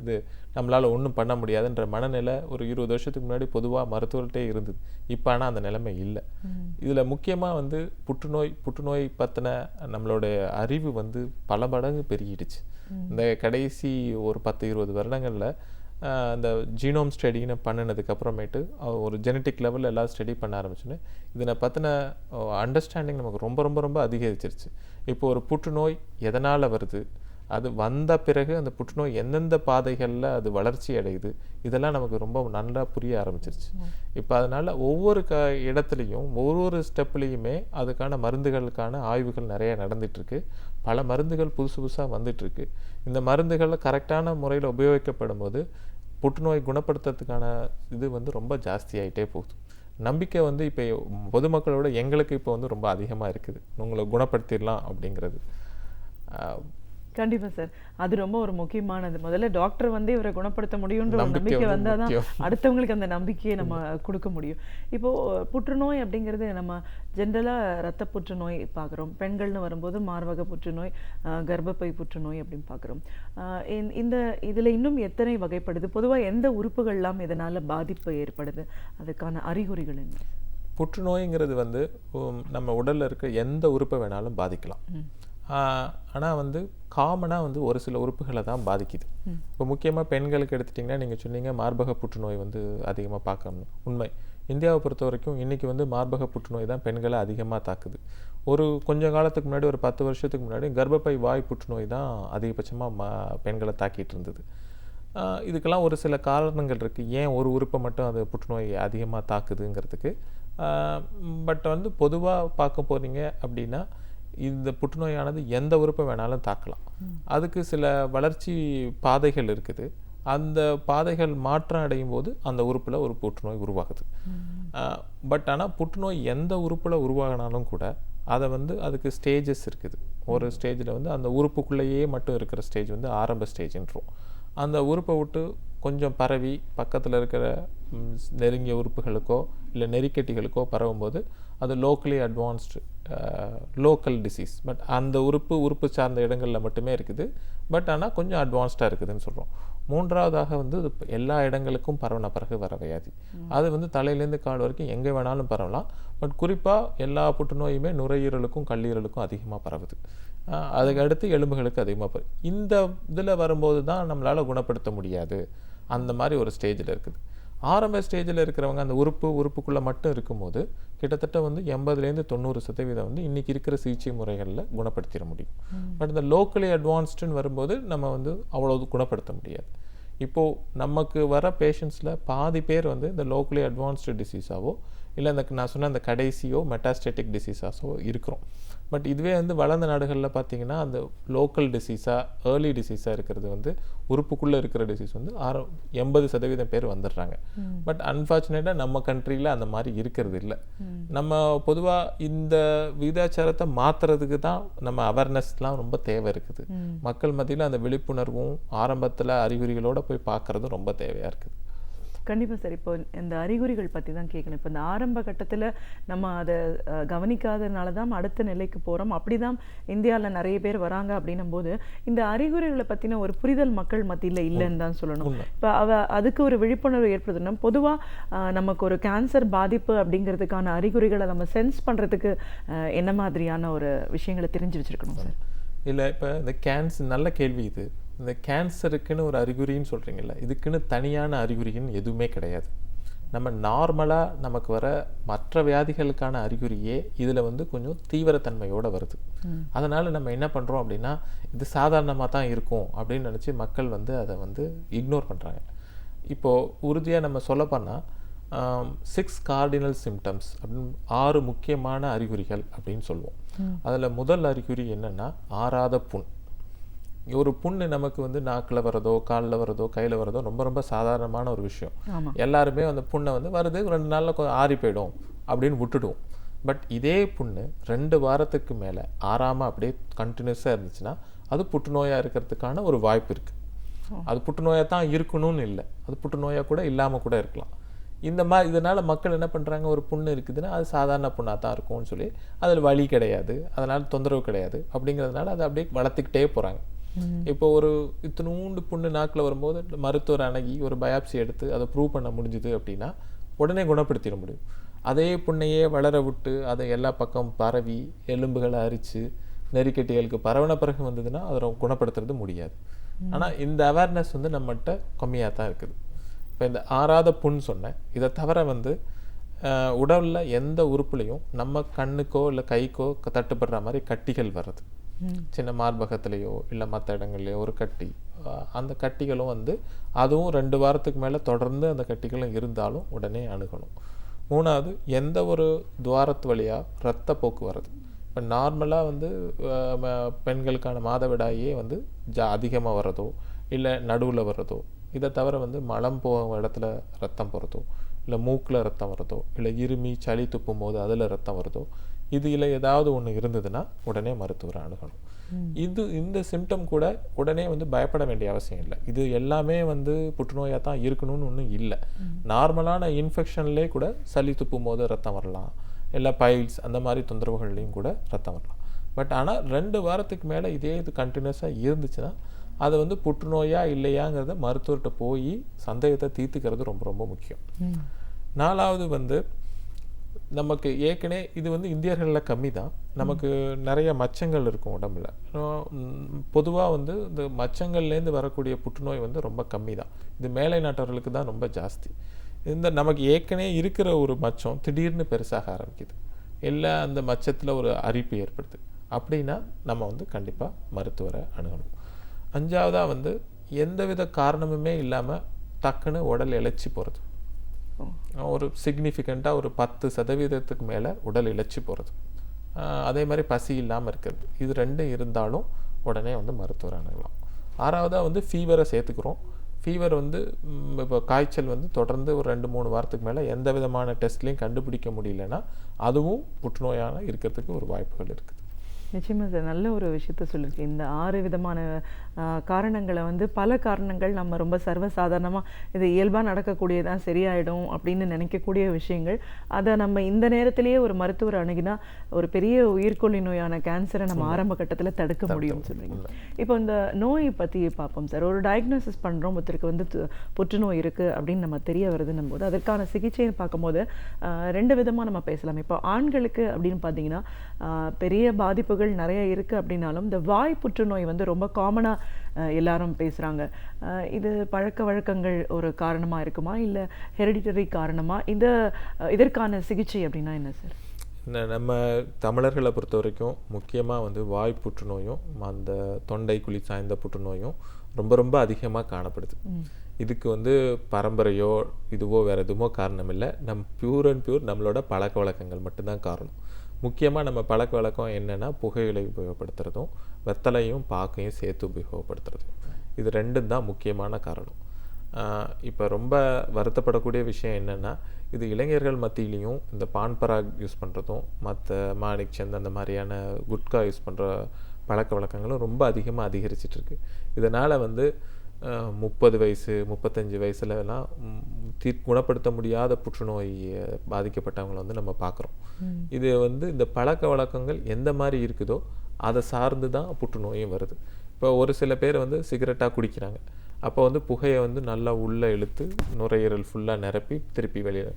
இது நம்மளால் ஒன்றும் பண்ண முடியாதுன்ற மனநிலை ஒரு 20 வருஷத்துக்கு முன்னாடி பொதுவாக மருத்துவர்கிட்டே இருந்தது. இப்போ ஆனால் அந்த நிலைமை இல்லை. இதில் முக்கியமாக புற்றுநோய் பற்றின நம்மளுடைய அறிவு பல மடங்கு பெருகிடுச்சு. இந்த கடைசி ஒரு 10-20 வருடங்களில் அந்த ஜீனோம் ஸ்டடின்னு பண்ணினதுக்கு அப்புறமேட்டு ஒரு ஜெனட்டிக் லெவலில் எல்லாம் ஸ்டடி பண்ண ஆரம்பிச்சுன்னு இதனை பற்றின அண்டர்ஸ்டாண்டிங் நமக்கு ரொம்ப ரொம்ப ரொம்ப அதிகரிச்சிருச்சு. இப்போ ஒரு புற்றுநோய் எதனால் வருது, அது வந்த பிறகு அந்த புற்றுநோய் எந்தெந்த பாதைகளில் அது வளர்ச்சி அடையுது, இதெல்லாம் நமக்கு ரொம்ப நல்லா புரிய ஆரம்பிச்சிருச்சு. இப்போ அதனால் ஒவ்வொரு இடத்துலையும் ஒவ்வொரு ஸ்டெப்லேயுமே அதுக்கான மருந்துகளுக்கான ஆய்வுகள் நிறைய நடந்துகிட்ருக்கு. பல மருந்துகள் புதுசு புதுசாக வந்துட்டுருக்கு. இந்த மருந்துகளில் கரெக்டான முறையில் உபயோகிக்கப்படும் போது புற்றுநோய் குணப்படுத்துறதுக்கான இது வந்து ரொம்ப ஜாஸ்தியாகிட்டே போகுது. நம்பிக்கை வந்து இப்போ பொதுமக்களோட எங்களுக்கு இப்போ வந்து ரொம்ப அதிகமாக இருக்குது, உங்களை குணப்படுத்திடலாம் அப்படிங்கிறது. கண்டிப்பா சார், அது ரொம்ப ஒரு முக்கியமானது. முதல்ல டாக்டர் வந்து இவரை குணப்படுத்த முடியுன்ற ஒரு நம்பிக்கை வந்தாதான் அடுத்தவங்களுக்கு அந்த நம்பிக்கையை நம்ம கொடுக்க முடியும். இப்போ புற்றுநோய் அப்படிங்கிறது நம்ம ஜென்ரலா ரத்த புற்றுநோய் பார்க்குறோம், பெண்கள்னு வரும்போது மார்பக புற்றுநோய், கர்ப்பப்பை புற்றுநோய் அப்படின்னு பார்க்குறோம். இந்த இதுல இன்னும் எத்தனை வகைப்படுது? பொதுவா எந்த உறுப்புகள்லாம் இதனால பாதிப்பு ஏற்படுது, அதுக்கான அறிகுறிகள் என்ன? புற்றுநோய்ங்கிறது வந்து நம்ம உடல்ல இருக்க எந்த உறுப்பை வேணாலும் பாதிக்கலாம். ஆனால் வந்து காமனாக வந்து ஒரு சில உறுப்புகளை தான் பாதிக்குது. இப்போ முக்கியமாக பெண்களுக்கு எடுத்துட்டிங்கன்னா நீங்கள் சொன்னீங்க மார்பக புற்றுநோய் வந்து அதிகமாக பார்க்கணும். உண்மை. இந்தியாவை பொறுத்த வரைக்கும் இன்றைக்கி வந்து மார்பக புற்றுநோய் தான் பெண்களை அதிகமாக தாக்குது. ஒரு கொஞ்சம் காலத்துக்கு முன்னாடி, ஒரு 10 வருஷத்துக்கு முன்னாடி கர்ப்பப்பை வாய் புற்றுநோய் தான் அதிகபட்சமாக பெண்களை தாக்கிட்டு இருந்தது. இதுக்கெல்லாம் ஒரு சில காரணங்கள் இருக்குது, ஏன் ஒரு உறுப்பை மட்டும் அது புற்றுநோய் அதிகமாக தாக்குதுங்கிறதுக்கு. பட் வந்து பொதுவாக பார்க்க போகிறீங்க அப்படின்னா இந்த புற்றுநோயானது எந்த உறுப்பை வேணாலும் தாக்கலாம். அதுக்கு சில வளர்ச்சி பாதைகள் இருக்குது. அந்த பாதைகள் மாற்றம் அடையும் போது அந்த உறுப்பில் ஒரு புற்றுநோய் உருவாகுது. பட் ஆனால் புற்றுநோய் எந்த உறுப்பில் உருவாகினாலும் கூட அதை வந்து அதுக்கு ஸ்டேஜஸ் இருக்குது. ஒரு ஸ்டேஜில் வந்து அந்த உறுப்புக்குள்ளேயே மட்டும் இருக்கிற ஸ்டேஜ் வந்து ஆரம்ப ஸ்டேஜ்ன்றோம். அந்த உறுப்பை விட்டு கொஞ்சம் பரவி பக்கத்தில் இருக்கிற நெருங்கிய உறுப்புகளுக்கோ இல்லை நெறிக்கட்டிகளுக்கோ பரவும்போது அது locally advanced local disease. But அந்த உறுப்பு சார்ந்த இடங்களில் மட்டுமே இருக்குது. பட் ஆனால் கொஞ்சம் அட்வான்ஸ்டாக இருக்குதுன்னு சொல்கிறோம். மூன்றாவதாக வந்து எல்லா இடங்களுக்கும் பரவன பிறகு வர வியாதி. அது வந்து தலையிலேருந்து கால் வரைக்கும் எங்கே வேணாலும் பரவலாம். பட் குறிப்பாக எல்லா புற்றுநோயுமே நுரையீரலுக்கும் கல்லீரலுக்கும் அதிகமாக பரவுது. அதுக்கு அடுத்து எலும்புகளுக்கு அதிகமாக பரவு. இந்த இதில் வரும்போது தான் நம்மளால் குணப்படுத்த முடியாது. அந்த மாதிரி ஒரு ஸ்டேஜில் இருக்குது. ஆரம்ப ஸ்டேஜில் இருக்கிறவங்க அந்த உறுப்புக்குள்ளே மட்டும் இருக்கும்போது கிட்டத்தட்ட வந்து 80-90% வந்து இன்றைக்கி இருக்கிற சிகிச்சை முறைகளில் குணப்படுத்திட முடியும். பட் இந்த லோக்கலி அட்வான்ஸ்டுன்னு வரும்போது நம்ம வந்து அவ்வளோ குணப்படுத்த முடியாது. இப்போது நமக்கு வர பேஷண்ட்ஸில் பாதி பேர் வந்து இந்த லோக்கலி அட்வான்ஸ்டு டிசீஸாவோ இல்லை இந்த நான் சொன்ன அந்த கடைசியோ மெட்டாஸ்டேட்டிக் டிசீஸாஸோ இருக்கிறோம். பட் இதுவே வந்து வளர்ந்த நாடுகளில் பார்த்தீங்கன்னா அந்த லோக்கல் டிசீஸாக ஏர்லி டிசீஸாக இருக்கிறது வந்து உறுப்புக்குள்ளே இருக்கிற டிசீஸ் வந்து 80% பேர் வந்துடுறாங்க. பட் அன்ஃபார்ச்சுனேட்டாக நம்ம கண்ட்ரியில் அந்த மாதிரி இருக்கிறது இல்லை. நம்ம பொதுவாக இந்த விகிதாச்சாரத்தை மாற்றுறதுக்கு தான் நம்ம அவேர்னஸ்லாம் ரொம்ப தேவை இருக்குது. மக்கள் மத்தியில் அந்த விழிப்புணர்வும் ஆரம்பத்தில் அறிகுறிகளோடு போய் பார்க்குறதும் ரொம்ப தேவையாக இருக்குது. கண்டிப்பாக சார். இப்போ இந்த அறிகுறிகள் பற்றி தான் கேட்கணும். இப்போ இந்த ஆரம்ப கட்டத்தில் நம்ம அதை கவனிக்காததுனால தான் அடுத்த நிலைக்கு போகிறோம். அப்படி தான் இந்தியாவில் நிறைய பேர் வராங்க அப்படின்னும் போது இந்த அறிகுறிகளை பற்றின ஒரு புரிதல் மக்கள் மத்தியில் இல்லைன்னு தான் சொல்லணும். இப்போ அதுக்கு ஒரு விழிப்புணர்வு ஏற்படுத்தணும். பொதுவாக நமக்கு ஒரு கேன்சர் பாதிப்பு அப்படிங்கிறதுக்கான அறிகுறிகளை நம்ம சென்ஸ் பண்ணுறதுக்கு என்ன மாதிரியான ஒரு விஷயங்களை தெரிஞ்சு வச்சுருக்கணும் சார்? இல்லை, இப்போ இந்த நல்ல கேள்வி இது. இந்த கேன்சருக்குன்னு ஒரு அறிகுறின்னு சொல்கிறீங்கல்ல, இதுக்குன்னு தனியான அறிகுறின்னு எதுவுமே கிடையாது. நம்ம நார்மலாக நமக்கு வர மற்ற வியாதிகளுக்கான அறிகுறியே இதில் வந்து கொஞ்சம் தீவிரத்தன்மையோடு வருது. அதனால் நம்ம என்ன பண்ணுறோம் அப்படின்னா இது சாதாரணமாக தான் இருக்கும் அப்படின்னு நினச்சி மக்கள் வந்து அதை வந்து இக்னோர் பண்ணுறாங்க. இப்போது உறுதியாக நம்ம சொல்ல போனால் 6 கார்டினல் சிம்டம்ஸ் அப்படின்னு 6 முக்கியமான அறிகுறிகள் அப்படின்னு சொல்லுவோம். அதில் முதல் அறிகுறி என்னென்னா ஆறாத புண். ஒரு புண்ணு நமக்கு வந்து நாக்கில் வரதோ காலில் வரதோ கையில் வரதோ ரொம்ப ரொம்ப சாதாரணமான ஒரு விஷயம். எல்லாருமே அந்த புண்ணை வந்து வருது 2 நாளில் ஆறி போயிடும் அப்படின்னு விட்டுடுவோம். பட் இதே புண்ணு 2 வாரத்துக்கு மேலே ஆறாமல் அப்படியே கண்டினியூஸாக இருந்துச்சுன்னா அது புற்றுநோயாக இருக்கிறதுக்கான ஒரு வாய்ப்பு இருக்குது. அது புற்றுநோயாக தான் இருக்கணும்னு இல்லை, அது புற்றுநோயாக கூட இல்லாமல் கூட இருக்கலாம். இந்த மாதிரி இதனால் மக்கள் என்ன பண்ணுறாங்க, ஒரு புண்ணு இருக்குதுன்னா அது சாதாரண புண்ணாக தான் இருக்கும்னு சொல்லி அதில் வலி கிடையாது, அதனால் தொந்தரவு கிடையாது அப்படிங்கிறதுனால அதை அப்படியே வளர்த்துக்கிட்டே போகிறாங்க. இப்போ ஒரு இத்தினூண்டு புண்ணு நாக்கில் வரும்போது மருத்துவர் அணுகி ஒரு பயாப்சி எடுத்து அதை ப்ரூவ் பண்ண முடிஞ்சுது அப்படின்னா உடனே குணப்படுத்திட முடியும். அதே புண்ணையே வளர விட்டு அதை எல்லா பக்கம் பரவி எலும்புகளை அரித்து நெறிக்கட்டிகளுக்கு பரவன பிறகு வந்ததுன்னா அதை குணப்படுத்துறது முடியாது. ஆனால் இந்த அவேர்னஸ் வந்து நம்மகிட்ட கம்மியாக தான் இருக்குது. இப்போ இந்த ஆறாத புண் சொன்னேன். இதை தவிர வந்து உடலில் எந்த உறுப்புலையும் நம்ம கண்ணுக்கோ இல்லை கைக்கோ தட்டுப்படுற மாதிரி கட்டிகள் வர்றது, சின்ன மார்பகத்திலேயோ இல்லை மற்ற இடங்கள்லையோ ஒரு கட்டி, அந்த கட்டிகளும் வந்து அதுவும் 2 வாரத்துக்கு மேலே தொடர்ந்து அந்த கட்டிகளும் இருந்தாலும் உடனே அணுகணும். 3வது, எந்த ஒரு துவாரத்து வழியாக இரத்த போக்கு வருது. இப்போ நார்மலாக வந்து பெண்களுக்கான மாதவிடாயே வந்து அதிகமாக வர்றதோ இல்லை நடுவில் வர்றதோ, இதை தவிர வந்து மலம் போகிற இடத்துல ரத்தம் போகிறதோ இல்லை மூக்கில் ரத்தம் வருதோ இல்லை இருமி சளி துப்பும் போது அதில் ரத்தம் வருதோ, இதில் ஏதாவது ஒன்று இருந்ததுன்னா உடனே மருத்துவரை அணுகணும். இந்த சிம்டம் கூட உடனே வந்து பயப்பட வேண்டிய அவசியம் இல்லை. இது எல்லாமே வந்து புற்றுநோயாக தான் இருக்கணும்னு ஒன்றும் இல்லை. நார்மலான இன்ஃபெக்ஷன்லேயே கூட சளி துப்பும் போது ரத்தம் வரலாம், இல்லை பைல்ஸ் அந்த மாதிரி தொந்தரவுகள்லையும் கூட ரத்தம் வரலாம். பட் ஆனால் 2 வாரத்துக்கு மேலே இதே இது கண்டினியூஸாக இருந்துச்சுன்னா அது வந்து புற்றுநோயா இல்லையாங்கிறத மருத்துவர்கிட்ட போய் சந்தேகத்தை தீர்த்துக்கிறது ரொம்ப ரொம்ப முக்கியம். 4வது வந்து நமக்கு ஏற்கனவே இது வந்து இந்தியர்களில் கம்மி தான், நமக்கு நிறைய மச்சங்கள் இருக்கும் உடம்புல. பொதுவாக வந்து இந்த மச்சங்கள்லேருந்து வரக்கூடிய புற்றுநோய் வந்து ரொம்ப கம்மி தான். இது மேலை நாட்டவர்களுக்கு தான் ரொம்ப ஜாஸ்தி. இந்த நமக்கு ஏற்கனவே இருக்கிற ஒரு மச்சம் திடீர்னு பெருசாக ஆரம்பிக்குது, இல்லை அந்த மச்சத்தில் ஒரு அரிப்பு ஏற்படுது அப்படின்னா நம்ம வந்து கண்டிப்பாக மருத்துவரை அணுகணும். 5வதாக வந்து எந்தவித காரணமுமே இல்லாமல் டக்குன்னு உடல் இளைச்சி போகிறது, ஒரு சிக்னிஃபிகண்ட்டாக ஒரு 10% மேலே உடல் இளைச்சி போகிறது, அதே மாதிரி பசி இல்லாமல் இருக்கிறது, இது 2 இருந்தாலும் உடனே வந்து மருத்துவரை அணுகலாம். 6வதாக வந்து ஃபீவரை சேர்த்துக்கிறோம். ஃபீவர் வந்து இப்போ காய்ச்சல் வந்து தொடர்ந்து ஒரு 2-3 வாரத்துக்கு மேலே எந்த விதமான டெஸ்ட்லையும் கண்டுபிடிக்க முடியலன்னா அதுவும் புற்றுநோயான இருக்கிறதுக்கு ஒரு வாய்ப்புகள் இருக்குது. நிச்சயமாக சார், நல்ல ஒரு விஷயத்த சொல்லியிருக்கேன். இந்த 6 விதமான காரணங்களை வந்து பல காரணங்கள் நம்ம ரொம்ப சர்வசாதாரணமாக இது இயல்பாக நடக்கக்கூடியதான் சரியாயிடும் அப்படின்னு நினைக்கக்கூடிய விஷயங்கள், அதை நம்ம இந்த நேரத்திலேயே ஒரு மருத்துவர் அணுகினா ஒரு பெரிய உயிர்கொல்லி நோயான கேன்சரை நம்ம ஆரம்ப கட்டத்தில் தடுக்க முடியும்னு சொல்றீங்க. இப்போ இந்த நோயை பற்றி பார்ப்போம் சார். ஒரு டயக்னோசிஸ் பண்ணுறோம், ஒருத்தருக்கு வந்து புற்றுநோய் இருக்குது அப்படின்னு நம்ம தெரிய வருதுன்னும் போது அதற்கான சிகிச்சைன்னு பார்க்கும்போது 2 விதமாக நம்ம பேசலாம். இப்போ ஆண்களுக்கு அப்படின்னு பார்த்தீங்கன்னா பெரிய பாதிப்புகள் நிறைய இருக்குது அப்படின்னாலும் இந்த வாய் புற்றுநோய் வந்து ரொம்ப காமனாக எல்லாரும் பேசுகிறாங்க. இது பழக்க வழக்கங்கள் ஒரு காரணமாக இருக்குமா, இல்லை ஹெரிடிட்டரி காரணமாக? இதற்கான சிகிச்சை அப்படின்னா என்ன சார்? நம்ம தமிழர்களை பொறுத்த வரைக்கும் முக்கியமாக வந்து வாய் புற்றுநோயும் அந்த தொண்டை குழி சாய்ந்த புற்றுநோயும் ரொம்ப ரொம்ப அதிகமாக காணப்படுது. இதுக்கு வந்து பரம்பரையோ இதுவோ வேறு எதுவோ காரணம் இல்லை, பியூர் அண்ட் பியூர் நம்மளோட பழக்க வழக்கங்கள் மட்டும்தான் காரணம். முக்கியமாக நம்ம பழக்க வழக்கம் என்னென்னா புகையிலை உபயோகப்படுத்துறதும் வெத்தலையும் பாக்கையும் சேர்த்து உபயோகப்படுத்துறதும், இது 2 தான் முக்கியமான காரணம். இப்போ ரொம்ப வருத்தப்படக்கூடிய விஷயம் என்னென்னா இது இளைஞர்கள் மத்தியிலையும் இந்த பான்பராக் யூஸ் பண்ணுறதும் மற்ற மாணிக் சந்த் அந்த மாதிரியான குட்கா யூஸ் பண்ணுற பழக்க வழக்கங்களும் ரொம்ப அதிகமாக அதிகரிச்சிட்ருக்கு. இதனால் வந்து 30 வயசு 35 வயசுலலாம் குணப்படுத்த முடியாத புற்றுநோய் பாதிக்கப்பட்டவங்களை வந்து நம்ம பார்க்குறோம். இது வந்து இந்த பழக்க வழக்கங்கள் எந்த மாதிரி இருக்குதோ அதை சார்ந்து தான் புற்றுநோயும் வருது. இப்போ ஒரு சில பேர் வந்து சிகரெட்டாக குடிக்கிறாங்க, அப்போ வந்து புகையை வந்து நல்லா உள்ளே இழுத்து நுரையீரல் ஃபுல்லாக நிரப்பி திருப்பி வெளியில்,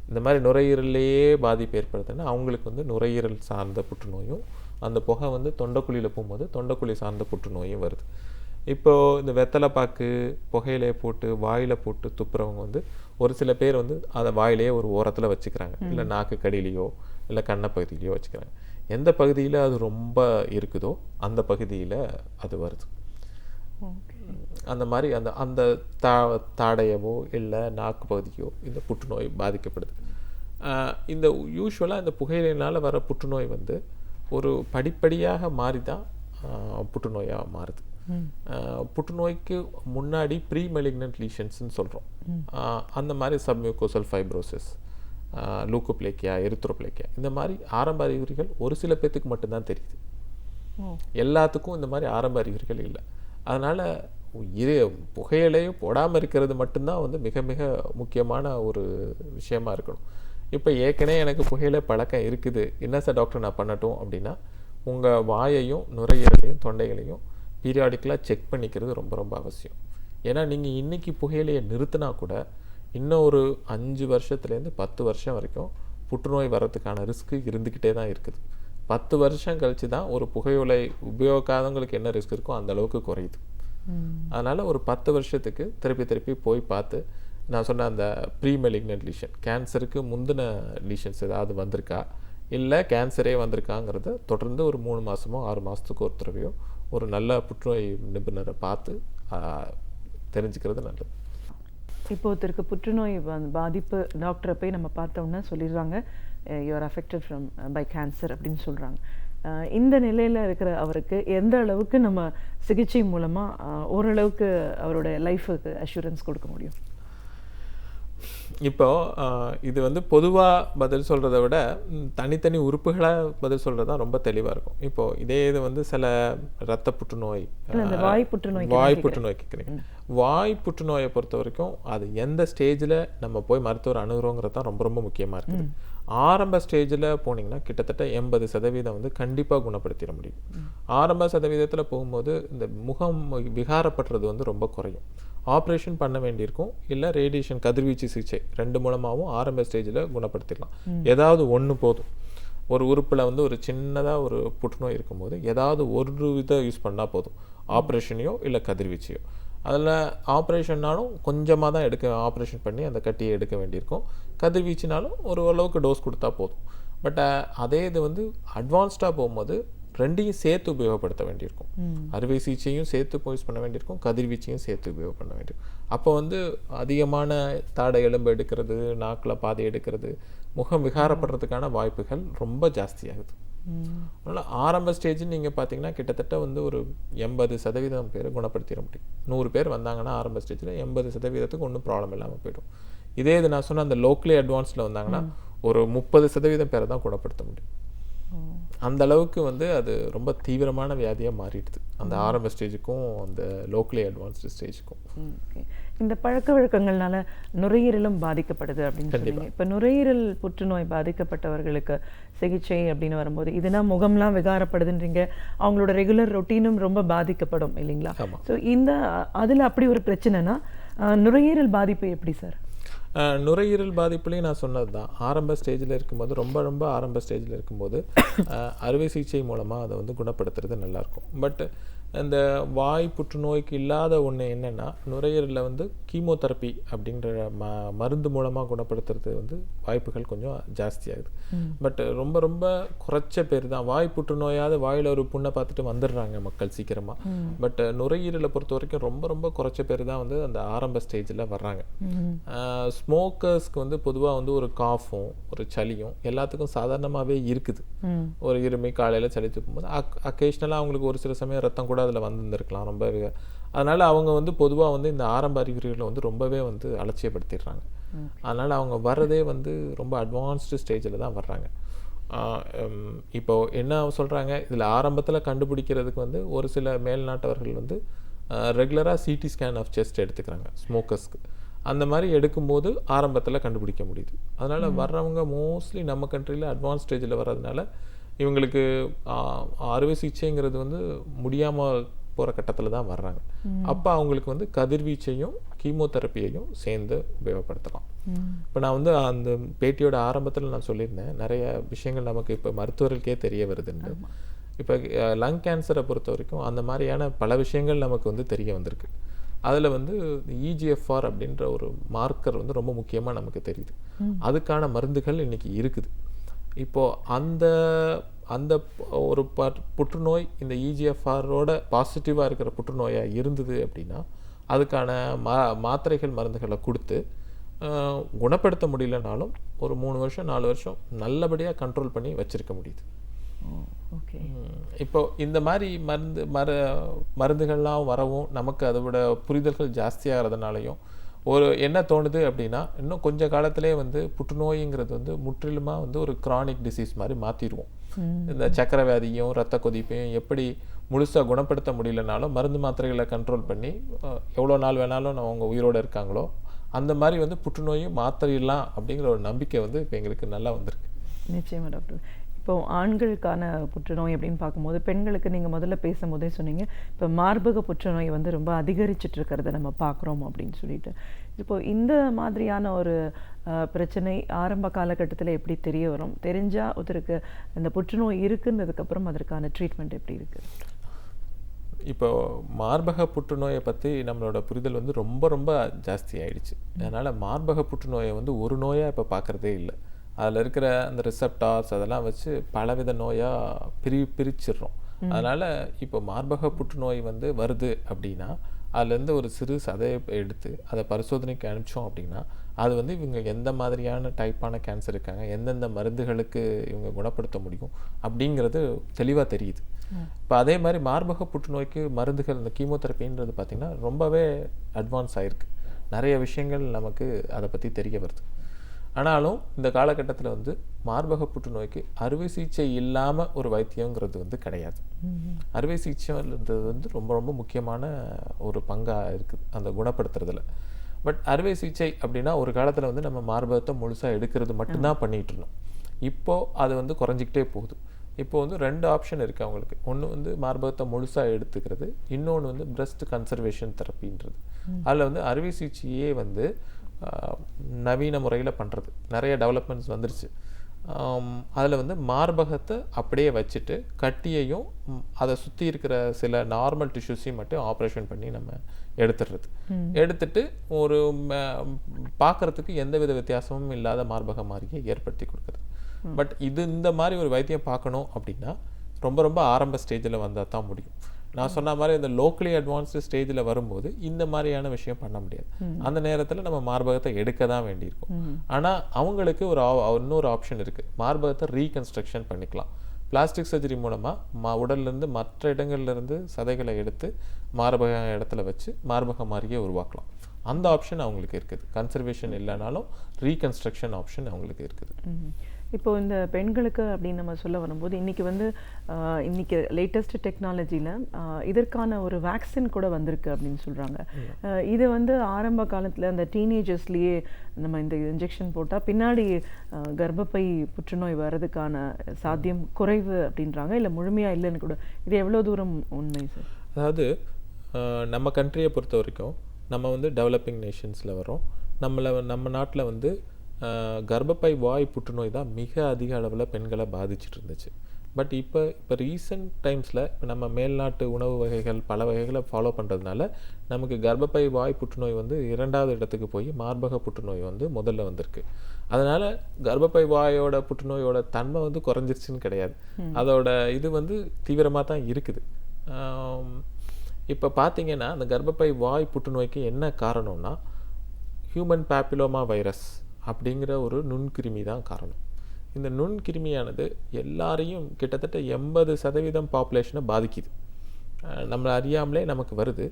இந்த மாதிரி நுரையீரல்லையே பாதிப்பு ஏற்படுதுன்னா அவங்களுக்கு வந்து நுரையீரல் சார்ந்த புற்றுநோயும், அந்த புகை வந்து தொண்டைக்குழியில் போகும்போது தொண்டைக்குழி சார்ந்த புற்றுநோயும் வருது. இப்போது இந்த வெத்தலை பாக்கு புகையிலையை போட்டு வாயில் போட்டு துப்புறவங்க வந்து ஒரு சில பேர் வந்து அதை வாயிலேயே ஒரு ஓரத்தில் வச்சுக்கிறாங்க, இல்லை நாக்கு கடியிலையோ இல்லை கண்ணை பகுதியிலையோ வச்சுக்கிறாங்க. எந்த பகுதியில் அது ரொம்ப இருக்குதோ அந்த பகுதியில் அது வருது. அந்த மாதிரி அந்த அந்த தாடையவோ இல்லை நாக்கு பகுதியோ இந்த புற்றுநோய் பாதிக்கப்படுது. இந்த யூஸ்வலாக இந்த புகையிலையினால் வர புற்றுநோய் வந்து ஒரு படிப்படியாக மாறி தான் புற்றுநோயாக மாறுது. புற்றுநோய்க்கு முன்னாடி ப்ரீ மெலிக்னன்ட் லீஷன்ஸ்ன்னு சொல்கிறோம். அந்த மாதிரி சப்மியூகோசல் ஃபைப்ரோசிஸ், லூக்கோப்ளேக்கியா, எரித்ரோப்ளேக்கியா, இந்த மாதிரி ஆரம்ப அறிகுறிகள் ஒரு சில பேர்த்துக்கு மட்டும்தான் தெரியுது, எல்லாத்துக்கும் இந்த மாதிரி ஆரம்ப அறிகுறிகள் இல்லை. அதனால் புகையிலையே போடாமல் இருக்கிறது மட்டும்தான் வந்து மிக மிக முக்கியமான ஒரு விஷயமா இருக்கணும். இப்போ ஏற்கனவே எனக்கு புகையிலை பழக்கம் இருக்குது, என்ன சார் டாக்டர் நான் பண்ணட்டும் அப்படின்னா உங்கள் வாயையும் நுரையீரலையும் தொண்டைகளையும் பீரியாடிக்கலாக செக் பண்ணிக்கிறது ரொம்ப ரொம்ப அவசியம். ஏன்னா நீங்கள் இன்றைக்கி புகையிலையை நிறுத்தினா கூட இன்னும் ஒரு 5 வருஷத்துலேருந்து 10 வருஷம் வரைக்கும் புற்றுநோய் வர்றதுக்கான ரிஸ்க்கு இருந்துக்கிட்டே தான் இருக்குது. 10 வருஷம் கழித்து தான் ஒரு புகையிலை உபயோகிக்காதவங்களுக்கு என்ன ரிஸ்க் இருக்கோ அந்த அளவுக்கு குறையுது. அதனால் ஒரு 10 வருஷத்துக்கு திருப்பி போய் பார்த்து நான் சொன்ன அந்த ப்ரீ மெலிக்னன்ட் லீஷன், கேன்சருக்கு முந்தின லீஷன்ஸ் ஏதாவது வந்திருக்கா, இல்லை கேன்சரே வந்திருக்காங்கிறத தொடர்ந்து ஒரு 3 மாதமோ 6 மாதத்துக்கு ஒரு தடவையோ ஒரு நல்ல புற்றுநோய் நிபுணரை பார்த்து தெரிஞ்சுக்கிறது நல்லது. இப்போ ஒருத்தருக்கு புற்றுநோய் பாதிப்பு டாக்டரை போய் நம்ம பார்த்தோம்னா சொல்லிடுறாங்க you are affected from by cancer அப்படின்னு சொல்கிறாங்க. இந்த நிலையில் இருக்கிற அவருக்கு எந்த அளவுக்கு நம்ம சிகிச்சை மூலமாக ஓரளவுக்கு அவரோட லைஃபுக்கு அஷூரன்ஸ் கொடுக்க முடியும்? இப்போ இது வந்து பொதுவாக பதில் சொல்கிறத விட தனித்தனி உறுப்புகளாக பதில் சொல்கிறது தான் ரொம்ப தெளிவாக இருக்கும். இப்போது இதே இது வந்து சில இரத்த புற்றுநோய், வாய் புற்றுநோய் கேட்குறீங்க. வாய் புற்றுநோயை பொறுத்த வரைக்கும் அது எந்த ஸ்டேஜில் நம்ம போய் மருத்துவர் அணுகிறோங்கிறது தான் ரொம்ப ரொம்ப முக்கியமாக இருக்குது. ஆரம்ப ஸ்டேஜில் போனீங்கன்னா கிட்டத்தட்ட 80% வந்து கண்டிப்பாக குணப்படுத்திட முடியும். ஆரம்ப சதவீதத்தில் போகும்போது இந்த முகம் விகாரப்படுறது வந்து ரொம்ப குறையும். ஆப்ரேஷன் பண்ண வேண்டியிருக்கும், இல்லை ரேடியேஷன் கதிர்வீச்சு சிகிச்சை 2 மூலமாகவும் ஆரம்ப ஸ்டேஜில் குணப்படுத்திடலாம். ஏதாவது ஒன்று போதும். ஒரு உறுப்பில் வந்து ஒரு சின்னதாக ஒரு புற்றுநோய் இருக்கும்போது ஏதாவது ஒரு இதை யூஸ் பண்ணால் போதும், ஆப்ரேஷனையோ இல்லை கதிர்வீச்சையோ. அதில் ஆப்ரேஷன்னாலும் கொஞ்சமாக தான் ஆப்ரேஷன் பண்ணி அந்த கட்டியை எடுக்க வேண்டியிருக்கும். கதிர்வீச்சுனாலும் ஓரளவுக்கு டோஸ் கொடுத்தா போதும். பட் அதே இது வந்து அட்வான்ஸ்டாக போகும்போது 2ஐயும் சேர்த்து உபயோகப்படுத்த வேண்டியிருக்கும். அறுவை சிகிச்சையும் சேர்த்து யூஸ் பண்ண வேண்டியிருக்கும், கதிர்வீச்சையும் சேர்த்து உபயோகம் பண்ண வேண்டியிருக்கும். அப்போ வந்து அதிகமான தாடை எலும்பு எடுக்கிறது, நாக்கில் பாதை எடுக்கிறது, முகம் விகாரப்படுறதுக்கான வாய்ப்புகள் ரொம்ப ஜாஸ்தியாகுது. அதனால் ஆரம்ப ஸ்டேஜ் நீங்கள் பார்த்தீங்கன்னா கிட்டத்தட்ட வந்து ஒரு 80% பேர் குணப்படுத்திட முடியும். 100 பேர் வந்தாங்கன்னா ஆரம்ப ஸ்டேஜில் 80%க்கு ஒன்றும் ப்ராப்ளம் இல்லாமல் போய்டும். இதே இது நான் சொன்ன அந்த லோக்கலி அட்வான்ஸில் வந்தாங்கன்னா ஒரு 30% பேரை தான் குணப்படுத்த முடியும். அந்த அளவுக்கு வந்து அது ரொம்ப தீவிரமான வியாதியாக மாறிடுது அந்த ஆரம்ப ஸ்டேஜுக்கும் அந்த லோக்கலி அட்வான்ஸ்டு ஸ்டேஜுக்கும். இந்த பழக்க வழக்கங்கள்னால நுரையீரலும் பாதிக்கப்படுது அப்படின்னு சொன்னீங்க. இப்போ நுரையீரல் புற்றுநோய் பாதிக்கப்பட்டவர்களுக்கு சிகிச்சை அப்படின்னு வரும்போது இதுனா முகம்லாம் விகாரப்படுதுன்றீங்க, அவங்களோட ரெகுலர் ரொட்டீனும் ரொம்ப பாதிக்கப்படும் இல்லைங்களா? ஸோ அதில் அப்படி ஒரு பிரச்சனைனா நுரையீரல் பாதிப்பு எப்படி சார்? நுரையீரல் பாதிப்புலேயும் நான் சொன்னது தான், ஆரம்ப ஸ்டேஜில் இருக்கும்போது ரொம்ப ஆரம்ப ஸ்டேஜில் இருக்கும்போது அறுவை சிகிச்சை மூலமாக அதை வந்து குணப்படுத்துறது நல்லாயிருக்கும். பட் இந்த வாய் புற்றுநோய்க்கு இல்லாத ஒன்று என்னென்னா, நுரையீரலில் வந்து கீமோதெரப்பி அப்படின்ற மருந்து மூலமாக குணப்படுத்துறது வந்து வாய்ப்புகள் கொஞ்சம் ஜாஸ்தியாகுது. பட் ரொம்ப குறைச்ச பேர் தான் வாய் புற்றுநோயாவது வாயில் ஒரு புண்ணை பார்த்துட்டு வந்துடுறாங்க மக்கள் சீக்கிரமாக. பட் நுரையீரலை பொறுத்த வரைக்கும் ரொம்ப குறைச்ச பேர் தான் வந்து அந்த ஆரம்ப ஸ்டேஜில் வர்றாங்க. ஸ்மோக்கர்ஸ்க்கு வந்து பொதுவாக வந்து ஒரு காஃபும் ஒரு சளியும் எல்லாத்துக்கும் சாதாரணமாகவே இருக்குது. ஒரு இருமி காலையில் சளி தூக்கும்போது அக்கேஷ்னலாக அவங்களுக்கு ஒரு சில சமயம் ரத்தம் கூட அதில் வந்துருந்துருக்கலாம் ரொம்ப. அதனால் அவங்க வந்து பொதுவாக வந்து இந்த ஆரம்ப அறிகுறிகளை வந்து ரொம்பவே வந்து அலட்சியப்படுத்திடுறாங்க. அதனால் அவங்க வர்றதே வந்து ரொம்ப அட்வான்ஸ்டு ஸ்டேஜில் தான் வர்றாங்க. இப்போ என்ன சொல்கிறாங்க, இதில் ஆரம்பத்தில் கண்டுபிடிக்கிறதுக்கு வந்து ஒரு சில மேல்நாட்டவர்கள் வந்து ரெகுலராக சிடி ஸ்கேன் ஆஃப் செஸ்ட் எடுத்துக்கிறாங்க ஸ்மோக்கர்ஸ்க்கு. அந்த மாதிரி எடுக்கும்போது ஆரம்பத்தில் கண்டுபிடிக்க முடியுது. அதனால் வர்றவங்க மோஸ்ட்லி நம்ம கண்ட்ரியில் அட்வான்ஸ் ஸ்டேஜில் வர்றதுனால இவங்களுக்கு அறுவை சிகிச்சைங்கிறது வந்து முடியாமல் போகிற கட்டத்தில் தான் வர்றாங்க. அப்போ அவங்களுக்கு வந்து கதிர்வீச்சையும் கீமோதெரப்பியையும் சேர்ந்து உபயோகப்படுத்தலாம். இப்போ நான் வந்து அந்த பேட்டியோட ஆரம்பத்தில் நான் சொல்லியிருந்தேன், நிறைய விஷயங்கள் நமக்கு இப்போ மருத்துவர்களுக்கே தெரிய வருதுன்னு. இப்போ லங் கேன்சரை பொறுத்த வரைக்கும் அந்த மாதிரியான பல விஷயங்கள் நமக்கு வந்து தெரிய வந்திருக்கு. அதில் வந்து EGFR அப்படின்ற ஒரு மார்க்கர் வந்து ரொம்ப முக்கியமாக நமக்கு தெரியுது. அதுக்கான மருந்துகள் இன்றைக்கி இருக்குது. இப்போது அந்த ஒரு புற்றுநோய் இந்த EGFRோட பாசிட்டிவாக இருக்கிற புற்றுநோயாக இருந்தது அப்படின்னா அதுக்கான மாத்திரைகள் மருந்துகளை கொடுத்து குணப்படுத்த முடியலனாலும் ஒரு 3 வருஷம் 4 வருஷம் நல்லபடியாக கண்ட்ரோல் பண்ணி வச்சுருக்க முடியுது. இப்போ இந்த மாதிரி மருந்துகள்லாம் வரவும் நமக்கு அதோட புரிதல்கள் ஜாஸ்தியாகிறதுனாலையும் ஒரு என்ன தோணுது அப்படின்னா, இன்னும் கொஞ்ச காலத்திலே வந்து புற்றுநோய்ங்கிறது வந்து முற்றிலுமாக வந்து ஒரு கிரானிக் டிசீஸ் மாதிரி மாற்றிடுவோம். இந்த சக்கரை வியாதியும் ரத்த கொதிப்பையும் எப்படி முழுசாக குணப்படுத்த முடியலனாலும் மருந்து மாத்திரைகளை கண்ட்ரோல் பண்ணி எவ்வளோ நாள் வேணாலும் அவங்க உயிரோடு இருக்காங்களோ அந்த மாதிரி வந்து புற்றுநோயும் மாத்திரையிடலாம் அப்படிங்கிற ஒரு நம்பிக்கை வந்து இப்போ எங்களுக்கு நல்லா வந்திருக்கு. நிச்சயமாக டாக்டர். இப்போ ஆண்களுக்கான புற்றுநோய் அப்படின்னு பார்க்கும்போது பெண்களுக்கு நீங்கள் முதல்ல பேசும்போதே சொன்னீங்க இப்போ மார்பக புற்றுநோய் வந்து ரொம்ப அதிகரிச்சுட்டு இருக்கிறத நம்ம பார்க்குறோம் அப்படின்னு சொல்லிட்டு. இப்போ இந்த மாதிரியான ஒரு பிரச்சனை ஆரம்ப காலகட்டத்தில் எப்படி தெரிய வரும்? தெரிஞ்சால் ஒருத்தருக்கு இந்த புற்றுநோய் இருக்குன்றதுக்கப்புறம் அதற்கான ட்ரீட்மெண்ட் எப்படி இருக்குது? இப்போ மார்பக புற்றுநோயை பற்றி நம்மளோட புரிதல் வந்து ரொம்ப ஜாஸ்தி ஆயிடுச்சு. அதனால் மார்பக புற்றுநோயை வந்து ஒரு நோயாக இப்போ பார்க்குறதே இல்லை. அதில் இருக்கிற அந்த ரிசெப்டார்ஸ் அதெல்லாம் வச்சு பலவித நோயாக பிரிச்சிடுறோம். அதனால் இப்போ மார்பக புற்றுநோய் வந்து வருது அப்படின்னா அதுலேருந்து ஒரு சிறு சதையை எடுத்து அதை பரிசோதனைக்கு அனுப்பிச்சோம் அப்படின்னா அது வந்து இவங்க எந்த மாதிரியான டைப்பான கேன்சர் இருக்காங்க, எந்தெந்த மருந்துகளுக்கு இவங்க குணப்படுத்த முடியும் அப்படிங்கிறது தெளிவாக தெரியுது. இப்போ அதே மாதிரி மார்பக புற்றுநோய்க்கு மருந்துகள், இந்த கீமோதெரப்பின்றது பார்த்திங்கன்னா ரொம்பவே அட்வான்ஸ் ஆகிருக்கு. நிறைய விஷயங்கள் நமக்கு அதை பற்றி தெரிய வருது. ஆனாலும் இந்த காலகட்டத்தில் வந்து மார்பக புற்றுநோய்க்கு அறுவை சிகிச்சை இல்லாமல் ஒரு வைத்தியங்கிறது வந்து கிடையாது. அறுவை சிகிச்சைன்றது வந்து ரொம்ப ரொம்ப முக்கியமான ஒரு பங்காக இருக்குது அந்த குணப்படுத்துறதுல. பட் அறுவை சிகிச்சை அப்படின்னா ஒரு காலத்தில் வந்து நம்ம மார்பகத்தை முழுசாக எடுக்கிறது மட்டும்தான் பண்ணிகிட்டு இருந்தோம். இப்போது அது வந்து குறைஞ்சிக்கிட்டே போகுது. இப்போ வந்து 2 ஆப்ஷன் இருக்குது அவங்களுக்கு. ஒன்று வந்து மார்பகத்தை முழுசாக எடுத்துக்கிறது, இன்னொன்று வந்து பிரஸ்ட் கன்சர்வேஷன் தெரப்பின்றது. அதில் வந்து அறுவை சிகிச்சையே வந்து நவீன முறையில் பண்ணுறது நிறைய டெவலப்மெண்ட்ஸ் வந்துருச்சு. அதில் வந்து மார்பகத்தை அப்படியே வச்சுட்டு கட்டியையும் அதை சுற்றி இருக்கிற சில நார்மல் டிஷ்யூஸையும் மட்டும் ஆப்ரேஷன் பண்ணி நம்ம எடுத்துட்டு ஒரு பார்க்குறதுக்கு எந்தவித வித்தியாசமும் இல்லாத மார்பகம் மாதிரியே ஏற்படுத்தி கொடுக்குறது. பட் இந்த மாதிரி ஒரு வைத்தியம் பார்க்கணும் அப்படின்னா ரொம்ப ரொம்ப ஆரம்ப ஸ்டேஜில் வந்தால் தான் முடியும். நான் சொன்ன மாதிரி இந்த லோக்கலி அட்வான்ஸ்டு ஸ்டேஜில் வரும்போது இந்த மாதிரியான விஷயம் பண்ண முடியாது. அந்த நேரத்தில் நம்ம மார்பகத்தை எடுக்க தான் வேண்டியிருக்கும். ஆனால் அவங்களுக்கு இன்னொரு ஆப்ஷன் இருக்குது. மார்பகத்தை ரீகன்ஸ்ட்ரக்ஷன் பண்ணிக்கலாம். பிளாஸ்டிக் சர்ஜரி மூலமாக உடல்லேருந்து மற்ற இடங்கள்லேருந்து சதைகளை எடுத்து மார்பக இடத்துல வச்சு மார்பகம் மாதிரியே உருவாக்கலாம். அந்த ஆப்ஷன் அவங்களுக்கு இருக்குது. கன்சர்வேஷன் இல்லைனாலும் ரீகன்ஸ்ட்ரக்ஷன் ஆப்ஷன் அவங்களுக்கு இருக்குது. இப்போ இந்த பெண்களுக்கு அப்படின்னு நம்ம சொல்ல வரும்போது இன்னைக்கு லேட்டஸ்ட் டெக்னாலஜியில் இதற்கான ஒரு வேக்சின் கூட வந்திருக்கு அப்படின்னு சொல்கிறாங்க. இது வந்து ஆரம்ப காலத்தில் அந்த டீனேஜர்ஸ்லேயே நம்ம இந்த இன்ஜெக்ஷன் போட்டால் பின்னாடி கர்ப்பப்பை புற்றுநோய் வர்றதுக்கான சாத்தியம் குறைவு அப்படின்றாங்க. இல்லை முழுமையாக இல்லைன்னு கூட. இது எவ்வளோ தூரம் உண்மை சார்? அதாவது நம்ம கண்ட்ரியை பொறுத்த வரைக்கும் நம்ம வந்து டெவலப்பிங் நேஷன்ஸில் வரோம். நம்ம நாட்டில் வந்து கர்ப்பப்பை வாய் புற்றுநோய் தான் மிக அதிக அளவில் பெண்களை பாதிச்சுட்டு இருந்துச்சு. பட் இப்போ ரீசெண்ட் டைம்ஸில் நம்ம மேல்நாட்டு உணவு வகைகள் பல வகைகளை ஃபாலோ பண்ணுறதுனால நமக்கு கர்ப்பப்பை வாய் புற்றுநோய் வந்து 2வது இடத்துக்கு போய் மார்பக புற்றுநோய் வந்து முதல்ல வந்திருக்கு. அதனால் கர்ப்பப்பை வாயோட புற்றுநோயோட தன்மை வந்து குறைஞ்சிருச்சுன்னு கிடையாது. அதோட இது வந்து தீவிரமாக தான் இருக்குது. இப்போ பார்த்தீங்கன்னா அந்த கர்ப்பப்பை வாய் புற்றுநோய்க்கு என்ன காரணம்னா ஹியூமன் பேப்பிலோமா வைரஸ் அப்படிங்கிற ஒரு நுண்கிருமி தான் காரணம். இந்த நுண்கிருமியானது எல்லாரையும் கிட்டத்தட்ட 80% பாப்புலேஷனை பாதிக்குது. நம்மளை அறியாமலே நமக்கு வருது.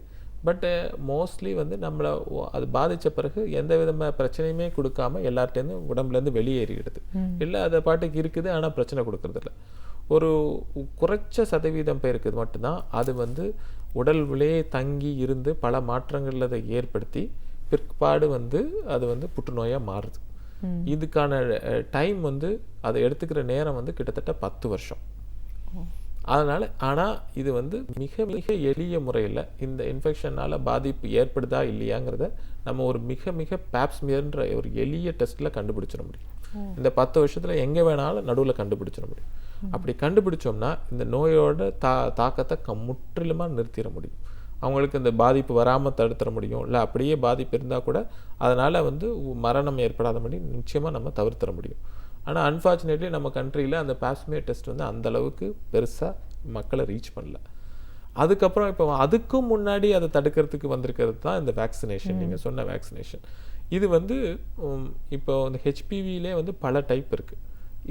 பட்டு மோஸ்ட்லி வந்து நம்மளை அது பாதித்த பிறகு எந்த விதமான பிரச்சனையுமே கொடுக்காம எல்லார்ட்டேருந்து உடம்புலேருந்து வெளியேறிடுது. இல்லை அதை பாட்டுக்கு இருக்குது, ஆனால் பிரச்சனை கொடுக்கறதில்ல. ஒரு குறைச்ச சதவீதம் பேருக்கு மட்டும்தான் அது வந்து உடல்விலே தங்கி இருந்து பல மாற்றங்கள் அதை ஏற்படுத்தி பிற்பாடு வந்து அது வந்து புற்றுநோயாக மாறுது. இதுக்கான டைம் வந்து அதை எடுத்துக்கிற நேரம் வந்து கிட்டத்தட்ட 10 வருஷம். அதனால் ஆனால் இது வந்து மிக மிக எளிய முறையில் இந்த இன்ஃபெக்ஷனால் பாதிப்பு ஏற்படுதா இல்லையாங்கிறத நம்ம ஒரு மிக மிக பேப்ஸ்மியர்ன்ற ஒரு எளிய டெஸ்ட்டில் கண்டுபிடிச்சிட முடியும். இந்த 10 வருஷத்தில் எங்கே வேணாலும் நடுவில் கண்டுபிடிச்சிட முடியும். அப்படி கண்டுபிடிச்சோம்னா இந்த நோயோட தாக்கத்தை முற்றிலுமாக நிறுத்திட முடியும். அவங்களுக்கு இந்த பாதிப்பு வராமல் தடுத்துட முடியும். இல்லை அப்படியே பாதிப்பு இருந்தால் கூட அதனால் வந்து மரணம் ஏற்படாதபடி நிச்சயமாக நம்ம தவிர்த்திட முடியும். ஆனால் அன்ஃபார்ச்சுனேட்லி நம்ம கண்ட்ரியில் அந்த பாப்ஸ்மியர் டெஸ்ட் வந்து அந்தளவுக்கு பெருசாக மக்களை ரீச் பண்ணல. அதுக்கப்புறம் இப்போ அதுக்கும் முன்னாடி அதை தடுக்கிறதுக்கு வந்திருக்கிறது தான் இந்த வேக்சினேஷன். நீங்கள் சொன்ன வேக்சினேஷன் இது வந்து இப்போ இந்த ஹெச்பிவிலே வந்து பல டைப் இருக்குது.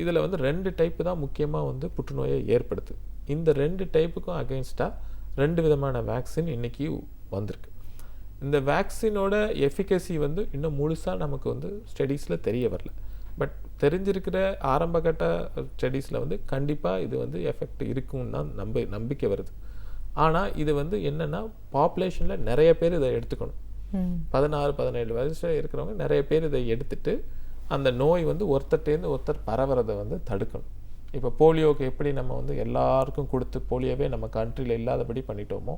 இதில் வந்து 2 டைப்பு தான் முக்கியமாக வந்து புற்றுநோயை ஏற்படுத்து. இந்த 2 டைப்புக்கும் அகெயின்ஸ்டாக 2 விதமான வேக்சின் இன்றைக்கி வந்திருக்கு. இந்த வேக்சினோட எஃபிகசி வந்து இன்னும் முழுசாக நமக்கு வந்து ஸ்டடீஸில் தெரிய வரல. பட் தெரிஞ்சிருக்கிற ஆரம்பகட்ட ஸ்டடீஸில் வந்து கண்டிப்பாக இது வந்து எஃபெக்ட் இருக்குன்னு தான் நம்பிக்கை வருது. ஆனால் இது வந்து என்னென்னா பாப்புலேஷனில் நிறைய பேர் இதை எடுத்துக்கணும். 16-17 வயசில் இருக்கிறவங்க நிறைய பேர் இதை எடுத்துட்டு அந்த நோய் வந்து ஒருத்தர்ட்டேருந்து ஒருத்தர் பரவுறதை வந்து தடுக்கணும். இப்போ போலியோக்கு எப்படி நம்ம வந்து எல்லாருக்கும் கொடுத்து போலியோவே நம்ம கண்ட்ரியில் இல்லாதபடி பண்ணிட்டோமோ,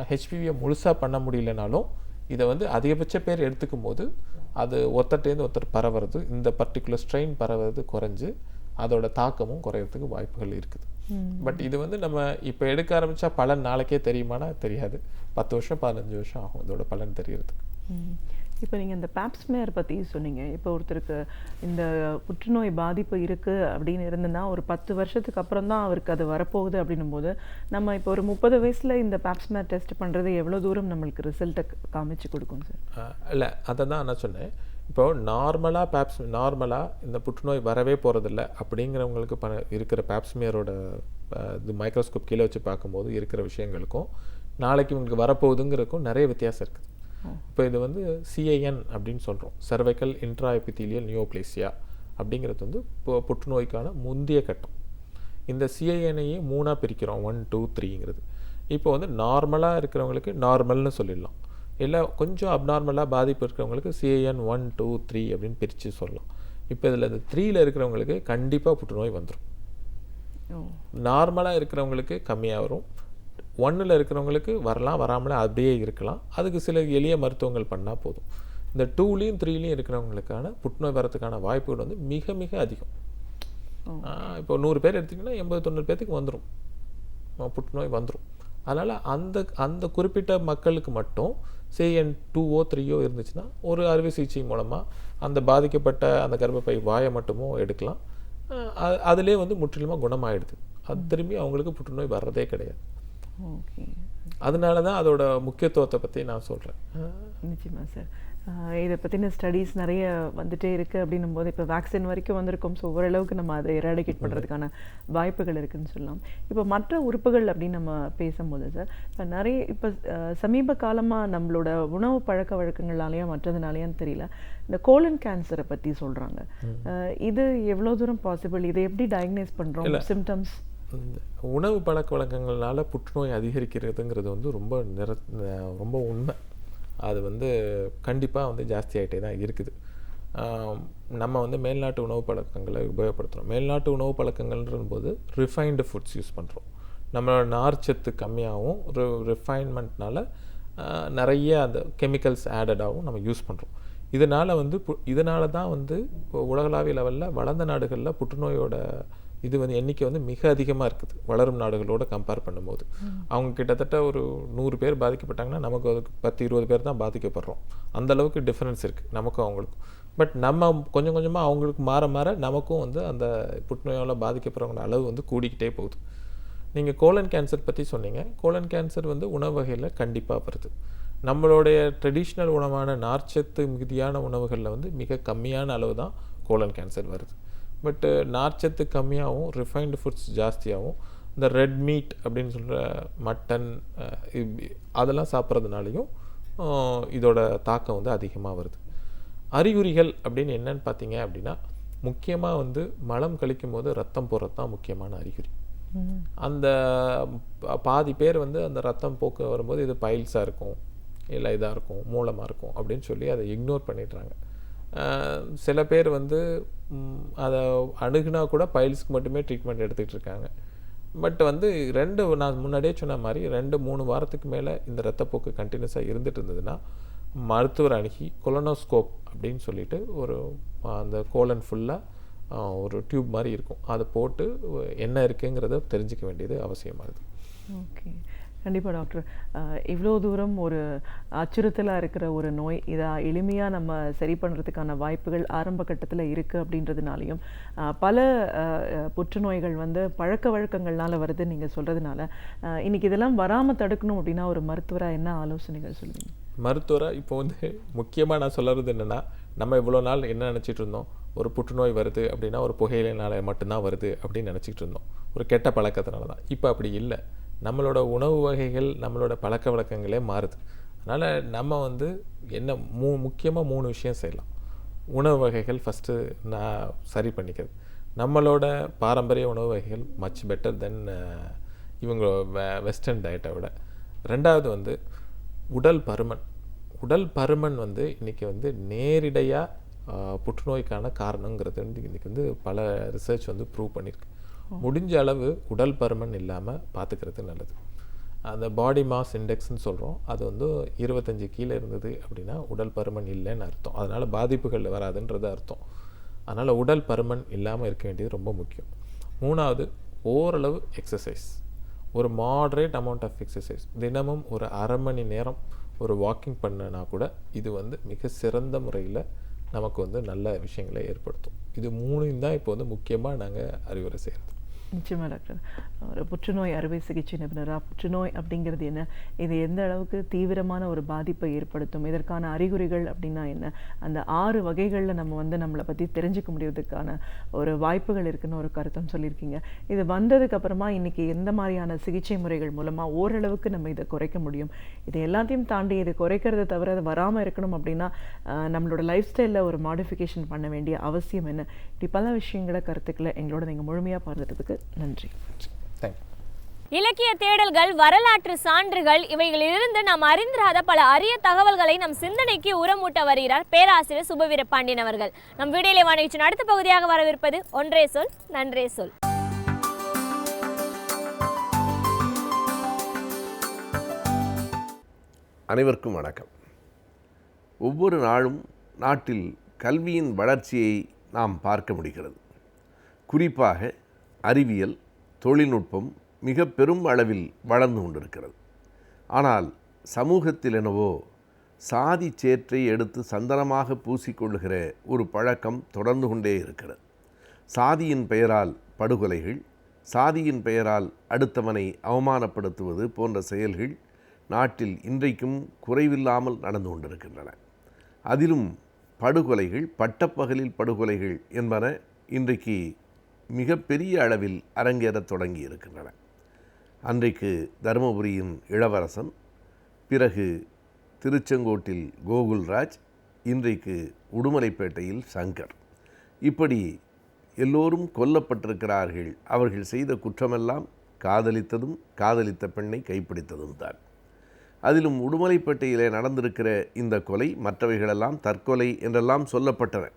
ஹெச்பிவியை முழுசாக பண்ண முடியலனாலும் இதை வந்து அதிகபட்ச பேர் எடுத்துக்கும் போது அது ஒருத்தர்ட்டேருந்து ஒருத்தர் பரவுறது, இந்த பர்டிகுலர் ஸ்ட்ரெயின் பரவுறது குறைஞ்சு அதோட தாக்கமும் குறையிறதுக்கு வாய்ப்புகள் இருக்குது. பட் இது வந்து நம்ம இப்போ எடுக்க ஆரம்பித்தா பலன் நாளைக்கே தெரியுமானா தெரியாது. 10 வருஷம் 15 வருஷம் ஆகும் இதோட பலன் தெரியறதுக்கு. இப்போ நீங்கள் இந்த பேப்ஸ்மேர் பற்றி சொன்னீங்க. இப்போ ஒருத்தருக்கு இந்த புற்றுநோய் பாதிப்பு இருக்குது அப்படின்னு இருந்ததுன்னா ஒரு 10 வருஷத்துக்கு அப்புறம் தான் அவருக்கு அது வரப்போகுது அப்படின்னும் போது நம்ம இப்போ ஒரு 30 வயசில் இந்த பேப்ஸ்மேர் டெஸ்ட் பண்ணுறது எவ்வளோ தூரம் நம்மளுக்கு ரிசல்ட்டை காமிச்சு கொடுக்கும் சார்? இல்லை, அதை தான் நான் சொன்னேன். இப்போ நார்மலாக இந்த புற்றுநோய் வரவே போகிறதில்ல அப்படிங்கிறவங்களுக்கு இருக்கிற பேப்ஸ்மியரோட இது மைக்ரோஸ்கோப் கீழே வச்சு பார்க்கும்போது இருக்கிற விஷயங்களுக்கும் நாளைக்கு உங்களுக்கு வரப்போகுதுங்கிறதுக்கும் நிறைய வித்தியாசம் இருக்குது. இப்போ இது வந்து சிஐஎன் அப்படின்னு சொல்கிறோம், சர்வைக்கல் இன்ட்ராஎபித்தீலியல் நியோப்ளேசியா அப்படிங்கிறது வந்து இப்போ புற்றுநோய்க்கான முந்தைய கட்டம். இந்த சிஐஎனையே 3ஆக பிரிக்கிறோம், 1, 2, 3ங்கிறது. இப்போ வந்து நார்மலாக இருக்கிறவங்களுக்கு நார்மல்னு சொல்லிடலாம், இல்லை கொஞ்சம் அப்நார்மலாக பாதிப்பு இருக்கிறவங்களுக்கு சிஐஎன் 1, 2, 3 அப்படின்னு பிரித்து சொல்லலாம். இப்போ இதில் இந்த 3ல் இருக்கிறவங்களுக்கு கண்டிப்பாக புற்றுநோய் வந்துடும். நார்மலாக இருக்கிறவங்களுக்கு கம்மியாக வரும், 1ல் இருக்கிறவங்களுக்கு வரலாம், வராமலே அப்படியே இருக்கலாம். அதுக்கு சில எளிய மருத்துவங்கள் பண்ணால் போதும். இந்த 2லையும் 3லையும் இருக்கிறவங்களுக்கான புற்றுநோய் வரத்துக்கான வாய்ப்புகள் வந்து மிக மிக அதிகம். இப்போ 100 பேர் எடுத்திங்கன்னா 80-90 பேர்த்துக்கு வந்துடும், புற்றுநோய் வந்துடும். அதனால் அந்த குறிப்பிட்ட மக்களுக்கு மட்டும் சிஎன் 2ஓ 3ஓ இருந்துச்சுன்னா ஒரு அறுவை சிகிச்சை மூலமாக அந்த பாதிக்கப்பட்ட அந்த கர்ப்பப்பை வாயை மட்டுமோ எடுக்கலாம். அதிலே வந்து முற்றிலுமாக குணமாயிடுது. அது திரும்பி அவங்களுக்கு புற்றுநோய் வர்றதே கிடையாது. ஓகே, அதனால தான் அதோட முக்கியத்துவத்தை பற்றி நான் சொல்கிறேன். நிச்சயமாக சார். இதை பற்றின ஸ்டடீஸ் நிறைய வந்துட்டே இருக்குது அப்படின்னும் போது இப்போ வேக்சின் வரைக்கும் வந்திருக்கும். ஸோ ஓரளவுக்கு நம்ம அதை எராடிகேட் பண்ணுறதுக்கான வாய்ப்புகள் இருக்குதுன்னு சொல்லலாம். இப்போ மற்ற உறுப்புகள் அப்படின்னு நம்ம பேசும்போது சார், இப்போ சமீப காலமாக நம்மளோட உணவு பழக்க வழக்கங்களாலேயும் மற்றதுனாலேயும் தெரியல, இந்த கோலன் கேன்சரை பற்றி சொல்கிறாங்க. இது எவ்வளோ தூரம் பாசிபிள்? இதை எப்படி டயக்னைஸ் பண்ணுறோம்? சிம்டம்ஸ்? உணவு பழக்க வழக்கங்களால புற்றுநோய் அதிகரிக்கிறதுங்கிறது வந்து ரொம்ப உண்மை. அது வந்து கண்டிப்பாக வந்து ஜாஸ்தி ஆகிட்டே தான் இருக்குது. நம்ம வந்து மேல்நாட்டு உணவு பழக்கங்களை உபயோகப்படுத்துகிறோம். மேல்நாட்டு உணவு பழக்கங்கள்ன்ற போது ரிஃபைன்டு ஃபுட்ஸ் யூஸ் பண்ணுறோம். நம்மளோட நார்ச்சத்து கம்மியாகவும் ரிஃபைன்மெண்ட்னால நிறைய அந்த கெமிக்கல்ஸ் ஆடடாகவும் நம்ம யூஸ் பண்ணுறோம். இதனால தான் வந்து இப்போ உலகளாவிய லெவலில் வளர்ந்த நாடுகளில் புற்றுநோயோட இது வந்து எண்ணிக்கை வந்து மிக அதிகமாக இருக்குது வளரும் நாடுகளோடு கம்பேர் பண்ணும்போது. அவங்க கிட்டத்தட்ட ஒரு 100 பேர் பாதிக்கப்பட்டாங்கன்னா நமக்கு அதுக்கு 10-20 பேர் தான் பாதிக்கப்படுறோம். அந்தளவுக்கு டிஃப்ரென்ஸ் இருக்குது நமக்கும் அவங்களுக்கும். பட் நம்ம கொஞ்சம் கொஞ்சமாக அவங்களுக்கு மாற நமக்கும் வந்து அந்த புற்றுநோயால் பாதிக்கப்படுறவங்களோட அளவு வந்து கூடிக்கிட்டே போகுது. நீங்கள் கோலன் கேன்சர் பற்றி சொன்னீங்க. கோலன் கேன்சர் வந்து உணவு வகையில் கண்டிப்பாக வருது. நம்மளுடைய ட்ரெடிஷ்னல் உணவான நார்ச்சத்து மிகுதியான உணவுகளில் வந்து மிக கம்மியான அளவு தான் கோலன் கேன்சர் வருது. பட்டு நார்ச்சத்து கம்மியாகவும் ரிஃபைன்டு ஃபுட்ஸ் ஜாஸ்தியாகவும் இந்த ரெட் மீட் அப்படின்னு சொல்கிற மட்டன் அதெல்லாம் சாப்பிட்றதுனாலையும் இதோட தாக்கம் வந்து அதிகமாக வருது. அறிகுறிகள் அப்படின்னு என்னன்னு பார்த்தீங்க அப்படின்னா, முக்கியமாக வந்து மலம் கழிக்கும் போது ரத்தம் போடுறது தான் முக்கியமான அறிகுறி. அந்த பாதி பேர் வந்து அந்த ரத்தம் போக்கு வரும்போது இது பைல்ஸாக இருக்கும், இல்லை இதாக இருக்கும், மூலமாக இருக்கும் அப்படின்னு சொல்லி அதை இக்னோர் பண்ணிடுறாங்க. சில பேர் வந்து அதை அணுகுனா கூட பைல்ஸ்க்கு மட்டுமே ட்ரீட்மெண்ட் எடுத்துக்கிட்டு இருக்காங்க. பட் வந்து நான் முன்னாடியே சொன்ன மாதிரி 2-3 வாரத்துக்கு மேலே இந்த ரத்தப்போக்கு கண்டினியூஸாக இருந்துட்டு இருந்ததுன்னா மருத்துவர் அணுகி கொலனோஸ்கோப் அப்படின்னு சொல்லிட்டு அந்த கோலன் ஃபுல்லாக ஒரு டியூப் மாதிரி இருக்கும், அதை போட்டு என்ன இருக்குங்கிறத தெரிஞ்சுக்க வேண்டியது அவசியமாகுது. ஓகே, கண்டிப்பாக டாக்டர். இவ்வளோ தூரம் ஒரு அச்சுறுத்தலாக இருக்கிற ஒரு நோய், இதை எளிமையாக நம்ம சரி பண்ணுறதுக்கான வாய்ப்புகள் ஆரம்ப கட்டத்தில் இருக்குது அப்படின்றதுனாலையும் பல புற்றுநோய்கள் வந்து பழக்க வழக்கங்கள்னால வருதுன்னு நீங்கள் சொல்கிறதுனால இன்றைக்கி இதெல்லாம் வராமல் தடுக்கணும் அப்படின்னா ஒரு மருத்துவராக என்ன ஆலோசனைகள் சொல்லுவீங்க? மருத்துவராக இப்போ வந்து முக்கியமாக நான் சொல்கிறது என்னென்னா, நம்ம இவ்வளோ நாள் என்ன நினச்சிட்டு இருந்தோம், ஒரு புற்றுநோய் வருது அப்படின்னா ஒரு புகையிலைனால மட்டும்தான் வருது அப்படின்னு நினச்சிக்கிட்டு இருந்தோம், ஒரு கெட்ட பழக்கத்தினால தான். இப்போ அப்படி இல்லை. நம்மளோட உணவு வகைகள், நம்மளோட பழக்க வழக்கங்களே மாறுது. அதனால் நம்ம வந்து என்ன முக்கியமாக 3 விஷயம் செய்யலாம். உணவு வகைகள் ஃபஸ்ட்டு நான் சரி பண்ணிக்கிறது. நம்மளோட பாரம்பரிய உணவு வகைகள் மச் பெட்டர் தென் இவங்க வெஸ்டர்ன் டயட்டை விட. 2வது வந்து உடல் பருமன் வந்து இன்றைக்கி வந்து நேரிடையாக புற்றுநோய்க்கான காரணங்கிறது வந்து இன்றைக்கி வந்து பல ரிசர்ச் வந்து ப்ரூவ் பண்ணியிருக்கு. முடிஞ்ச அளவு உடல் பருமன் இல்லாமல் பார்த்துக்கிறது நல்லது. அந்த பாடி மாஸ் இண்டெக்ஸ்ன்னு சொல்கிறோம், அது வந்து 25 கீழே இருந்தது அப்படின்னா உடல் பருமன் இல்லைன்னு அர்த்தம். அதனால் பாதிப்புகள் வராதுன்றது அர்த்தம். அதனால் உடல் பருமன் இல்லாமல் இருக்க வேண்டியது ரொம்ப முக்கியம். 3வது ஓரளவு எக்ஸசைஸ், ஒரு மாட்ரேட் அமௌண்ட் ஆஃப் எக்ஸசைஸ். தினமும் ஒரு 1/2 மணி நேரம் ஒரு வாக்கிங் பண்ணனா கூட இது வந்து மிக சிறந்த முறையில் நமக்கு வந்து நல்ல விஷயங்களை ஏற்படுத்தும். இது 3 தான் இப்போ வந்து முக்கியமாக நாங்கள் அறிவுரை செய்கிறது. நிச்சயமாக டாக்டர், ஒரு புற்றுநோய் அறுவை சிகிச்சை நிபுணராக புற்றுநோய் அப்படிங்கிறது என்ன, இது எந்த அளவுக்கு தீவிரமான ஒரு பாதிப்பை ஏற்படுத்தும், இதற்கான அறிகுறிகள் அப்படின்னா என்ன, அந்த 6 வகைகளில் நம்ம வந்து நம்மளை பற்றி தெரிஞ்சுக்க முடியறதுக்கான ஒரு வாய்ப்புகள் இருக்குன்னு ஒரு கருத்தும் சொல்லியிருக்கீங்க. இது வந்ததுக்கு அப்புறமா இன்னைக்கு எந்த மாதிரியான சிகிச்சை முறைகள் மூலமாக ஓரளவுக்கு நம்ம இதை குறைக்க முடியும், இது எல்லாத்தையும் தாண்டி இதை குறைக்கிறத தவிர அது வராமல் இருக்கணும் அப்படின்னா நம்மளோட லைஃப் ஸ்டைலில் ஒரு மாடிஃபிகேஷன் பண்ண வேண்டிய அவசியம் என்ன, இப்படி பல விஷயங்களை கருத்துக்களை எங்களோட நீங்கள் முழுமையாக பார்த்துட்டதுக்கு நன்றி. இலக்கிய தேடல்கள், வரலாற்று சான்றுகள், இவைகளிலிருந்து நாம் அறிந்திராத பல அரிய தகவல்களை நம் சிந்தனைக்கு உரமூட்ட வருகிறார் பேராசிரியர் சுபவீர பாண்டியன் அவர்கள். நம் வீடியோலை வாணிச்சின் அடுத்த பகுதியாக வரவிருப்பது ஒன்றே சொல் நன்றே சொல். அனைவருக்கும் வணக்கம். ஒவ்வொரு நாளும் நாட்டில் கல்வியின் வளர்ச்சியை நாம் பார்க்க முடிகிறது. குறிப்பாக அறிவியல், தொழில்நுட்பம் மிக பெரும் அளவில் வளர்ந்து கொண்டிருக்கிறது. ஆனால் சமூகத்தில் என்னவோ சாதி சேற்றை எடுத்து சந்தனமாக பூசிக்கொள்ளுகிற ஒரு பழக்கம் தொடர்ந்து கொண்டே இருக்கிறது. சாதியின் பெயரால் படுகொலைகள், சாதியின் பெயரால் அடுத்தவனை அவமானப்படுத்துவது போன்ற செயல்கள் நாட்டில் இன்றைக்கும் குறைவில்லாமல் நடந்து கொண்டிருக்கின்றன. அதிலும் படுகொலைகள், பட்டப்பகலில் படுகொலைகள் என்பன இன்றைக்கு மிகப்பெரிய அளவில் அரங்கேறத் தொடங்கி இருக்கின்றன. அன்றைக்கு தருமபுரியின் இளவரசன், பிறகு திருச்செங்கோட்டில் கோகுல்ராஜ், இன்றைக்கு உடுமலைப்பேட்டையில் சங்கர், இப்படி எல்லோரும் கொல்லப்பட்டிருக்கிறார்கள். அவர்கள் செய்த குற்றமெல்லாம் காதலித்ததும் காதலித்த பெண்ணை கைப்பிடித்ததும் தான். அதிலும் உடுமலைப்பேட்டையிலே நடந்திருக்கிற இந்த கொலை, மற்றவைகளெல்லாம் தற்கொலை என்றெல்லாம் சொல்லப்பட்டன.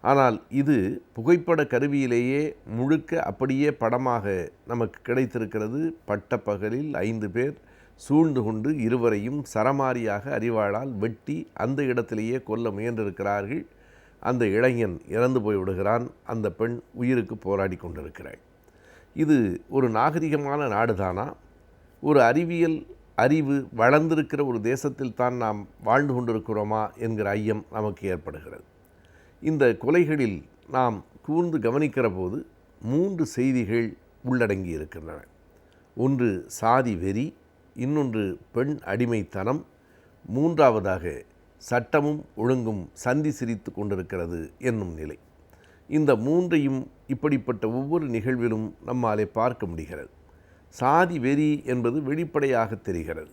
ஆனால் இது புகைப்பட கருவியிலேயே முழுக்க அப்படியே படமாக நமக்கு கிடைத்திருக்கிறது. பட்டப்பகலில் 5 பேர் சூழ்ந்து கொண்டு இருவரையும் சரமாரியாக அரிவாளால் வெட்டி அந்த இடத்திலேயே கொல்ல முயன்றிருக்கிறார்கள். அந்த இளைஞன் இறந்து போய்விடுகிறான். அந்த பெண் உயிருக்கு போராடி கொண்டிருக்கிறாள். இது ஒரு நாகரிகமான நாடுதானா? ஒரு அறிவியல் அறிவு வளர்ந்திருக்கிற ஒரு தேசத்தில் தான் நாம் வாழ்ந்து கொண்டிருக்கிறோமா என்கிற ஐயம் நமக்கு ஏற்படுகிறது. இந்த கொலைகளில் நாம் கூர்ந்து கவனிக்கிற போது 3 செய்திகள் உள்ளடங்கி இருக்கின்றன. ஒன்று சாதி வெறி, இன்னொன்று பெண் அடிமைத்தனம், மூன்றாவதாக சட்டமும் ஒழுங்கும் சந்தி சிரித்து கொண்டிருக்கிறது என்னும் நிலை. இந்த 3ஐயும் இப்படிப்பட்ட ஒவ்வொரு நிகழ்விலும் நம்மாலே பார்க்க முடிகிறது. சாதி வெறி என்பது வெளிப்படையாக தெரிகிறது.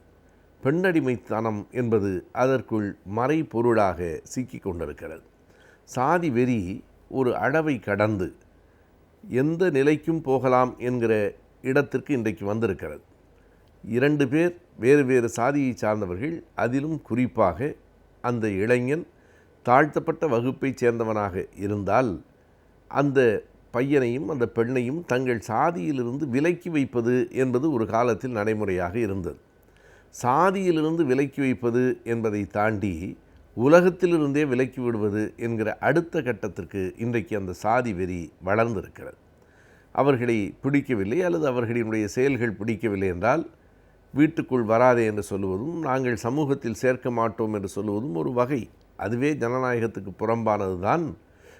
பெண்ணடிமைத்தனம் என்பது அதற்குள் மறை பொருளாக சிக்கி கொண்டிருக்கிறது. சாதி வெறி ஒரு அளவை கடந்து எந்த நிலைக்கும் போகலாம் என்கிற இடத்திற்கு இன்றைக்கு வந்திருக்கிறது. 2 பேர் வேறு வேறு சாதியை சார்ந்தவர்கள், அதிலும் குறிப்பாக அந்த இளைஞன் தாழ்த்தப்பட்ட வகுப்பைச் சேர்ந்தவனாக இருந்தால் அந்த பையனையும் அந்த பெண்ணையும் தங்கள் சாதியிலிருந்து விலக்கி வைப்பது என்பது ஒரு காலத்தில் நடைமுறையாக இருந்தது. சாதியிலிருந்து விலக்கி வைப்பது என்பதை தாண்டி உலகத்திலிருந்தே விலக்கி விடுவது என்கிற அடுத்த கட்டத்திற்கு இன்றைக்கு அந்த சாதி வெறி வளர்ந்திருக்கிறது. அவர்களை பிடிக்கவில்லை அல்லது அவர்களினுடைய செயல்கள் பிடிக்கவில்லை என்றால் வீட்டுக்குள் வராதே என்று சொல்லுவதும், நாங்கள் சமூகத்தில் சேர்க்க மாட்டோம் என்று சொல்லுவதும் ஒரு வகை. அதுவே ஜனநாயகத்துக்கு புறம்பானது தான்.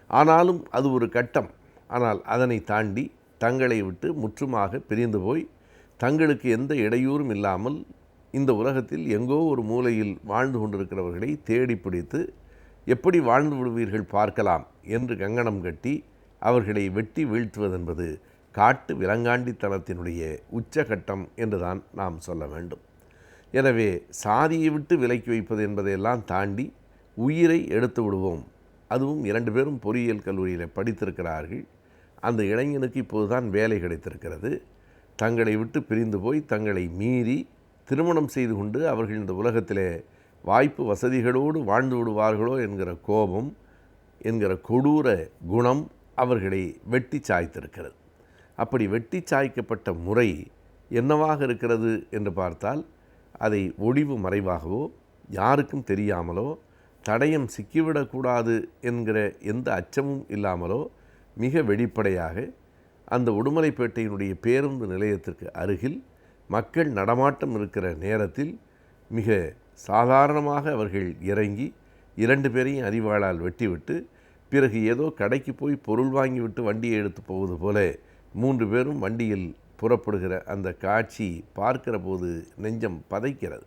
ஆனாலும் அது ஒரு கட்டம். ஆனால் அதனை தாண்டி தங்களை விட்டு முற்றுமாக பிரிந்து போய் தங்களுக்கு எந்த இடையூறும் இல்லாமல் இந்த உலகத்தில் எங்கோ ஒரு மூலையில் வாழ்ந்து கொண்டிருக்கிறவர்களை தேடி பிடித்து எப்படி வாழ்ந்து விடுவீர்கள் பார்க்கலாம் என்று கங்கணம் கட்டி அவர்களை வெட்டி வீழ்த்துவதென்பது காட்டு விலங்காண்டித்தனத்தினுடைய உச்சகட்டம் என்றுதான் நாம் சொல்ல வேண்டும். எனவே சாதியை விட்டு விலக்கி வைப்பது என்பதையெல்லாம் தாண்டி உயிரை எடுத்து விடுவோம். அதுவும் 2 பேரும் பொறியியல் கல்லூரியில் படித்திருக்கிறார்கள். அந்த இளைஞனுக்கு இப்போதுதான் வேலை கிடைத்திருக்கிறது. தங்களை விட்டு பிரிந்து போய் தங்களை மீறி திருமணம் செய்து கொண்டு அவர்கள் இந்த உலகத்திலே வாய்ப்பு வசதிகளோடு வாழ்ந்து விடுவார்களோ என்கிற கோபம், என்கிற கொடூர குணம் அவர்களை வெட்டி சாய்த்திருக்கிறது. அப்படி வெட்டி சாய்க்கப்பட்ட முறை என்னவாக இருக்கிறது என்று பார்த்தால், அதை ஒளிவு மறைவாகவோ யாருக்கும் தெரியாமலோ தடயம் சிக்கிவிடக்கூடாது என்கிற எந்த அச்சமும் இல்லாமலோ மிக வெளிப்படையாக அந்த உடுமலைப்பேட்டையினுடைய பேருந்து நிலையத்திற்கு அருகில் மக்கள் நடமாட்டம் இருக்கிற நேரத்தில் மிக சாதாரணமாக அவர்கள் இறங்கி 2 பேரையும் அரிவாளால் வெட்டிவிட்டு பிறகு ஏதோ கடைக்கு போய் பொருள் வாங்கிவிட்டு வண்டியை எடுத்து போவது போல 3 பேரும் வண்டியில் புறப்படுகிற அந்த காட்சி பார்க்கிற போது நெஞ்சம் பதைக்கிறது.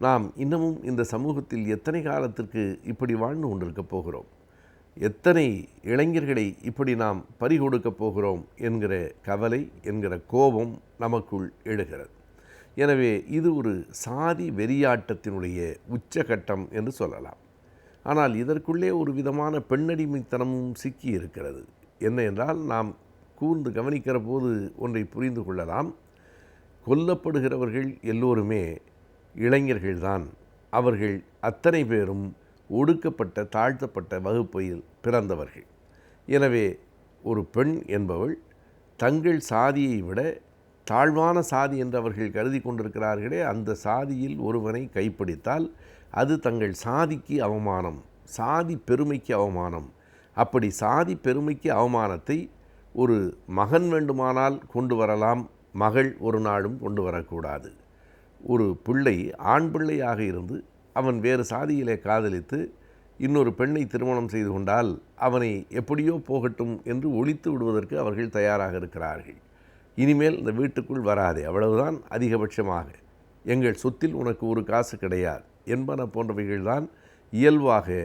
நாம் இன்னமும் இந்த சமூகத்தில் எத்தனை காலத்திற்கு இப்படி வாழ்ந்து கொண்டிருக்கப் போகிறோம்? எத்தனை இளைஞர்களை இப்படி நாம் பறிகொடுக்கப் போகிறோம் என்கிற கவலை, என்கிற கோபம் நமக்குள் எழுகிறது. எனவே இது ஒரு சாதி வெறியாட்டத்தினுடைய உச்சகட்டம் என்று சொல்லலாம். ஆனால் இதற்குள்ளே ஒரு விதமான பெண்ணடிமைத்தனமும் சிக்கி இருக்கிறது. என்ன என்றால், நாம் கூர்ந்து கவனிக்கிற போது ஒன்றை புரிந்து கொள்ளலாம். கொல்லப்படுகிறவர்கள் எல்லோருமே இளைஞர்கள்தான். அவர்கள் அத்தனை பேரும் ஒடுக்கப்பட்ட தாழ்த்தப்பட்ட வகுப்பையில் பிறந்தவர்கள். எனவே ஒரு பெண் என்பவள் தங்கள் சாதியை விட தாழ்வான சாதி என்று அவர்கள் கருதி கொண்டிருக்கிறார்களே, அந்த சாதியில் ஒருவனை கைப்பிடித்தால் அது தங்கள் சாதிக்கு அவமானம், சாதி பெருமைக்கு அவமானம். அப்படி சாதி பெருமைக்கு அவமானத்தை ஒரு மகன் வேண்டுமானால் கொண்டு வரலாம், மகள் ஒரு நாளும் கொண்டு வரக்கூடாது. ஒரு பிள்ளை ஆண் பிள்ளையாக இருந்து அவன் வேறு சாதியிலே காதலித்து இன்னொரு பெண்ணை திருமணம் செய்து கொண்டால் அவனை எப்படியோ போகட்டும் என்று ஒழித்து விடுவதற்கு அவர்கள் தயாராக இருக்கிறார்கள். இனிமேல் இந்த வீட்டுக்குள் வராதே, அவ்வளவுதான், அதிகபட்சமாக எங்கள் சொத்தில் உனக்கு ஒரு காசு கிடையாது என்பன போன்றவைகள்தான் இயல்பாக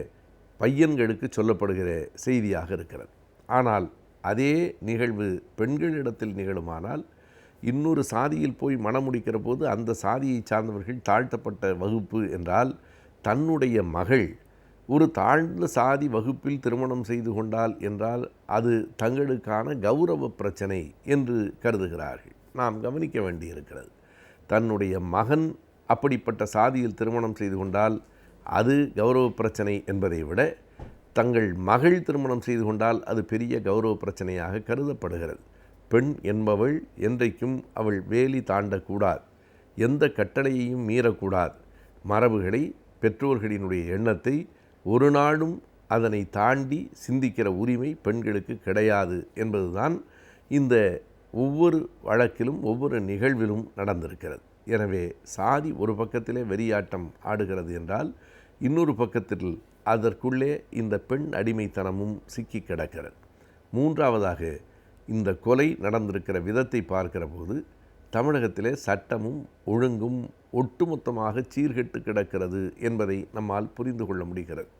பையன்களுக்கு சொல்லப்படுகிற செய்தியாக இருக்கிறது. ஆனால் அதே நிகழ்வு பெண்களிடத்தில் நிகழுமானால் இன்னொரு சாதியில் போய் மணமுடிக்கிற போது அந்த சாதியை சார்ந்தவர்கள் தாழ்த்தப்பட்ட வகுப்பு என்றால் தன்னுடைய மகள் ஒரு தாழ்ந்த சாதி வகுப்பில் திருமணம் செய்து கொண்டால் என்றால் அது தங்களுக்கான கௌரவ பிரச்சனை என்று கருதுகிறார்கள். நாம் கவனிக்க வேண்டியிருக்கிறது. தன்னுடைய மகன் அப்படிப்பட்ட சாதியில் திருமணம் செய்து கொண்டால் அது கௌரவ பிரச்சனை என்பதை விட தங்கள் மகள் திருமணம் செய்து கொண்டால் அது பெரிய கௌரவ பிரச்சனையாக கருதப்படுகிறது. பெண் என்பவள் என்றைக்கும் அவள் வேலி தாண்டக்கூடாது, எந்த கட்டளையையும் மீறக்கூடாது. மரபுகளை, பெற்றோர்களினுடைய எண்ணத்தை ஒரு நாளும் அதனை தாண்டி சிந்திக்கிற உரிமை பெண்களுக்கு கிடையாது என்பதுதான் இந்த ஒவ்வொரு வழக்கிலும் ஒவ்வொரு நிகழ்விலும் நடந்திருக்கிறது. எனவே சாதி ஒரு பக்கத்திலே வெறியாட்டம் ஆடுகிறது என்றால் இன்னொரு பக்கத்தில் அதற்குள்ளே இந்த பெண் அடிமைத்தனமும் சிக்கி கிடக்கிறது. மூன்றாவதாக இந்த கொலை நடந்திருக்கிற விதத்தை பார்க்கிற போது தமிழகத்திலே சட்டமும் ஒழுங்கும் ஒட்டுமொத்தமாக சீர்கெட்டு கிடக்கிறது என்பதை நம்மால் புரிந்து கொள்ள முடிகிறது.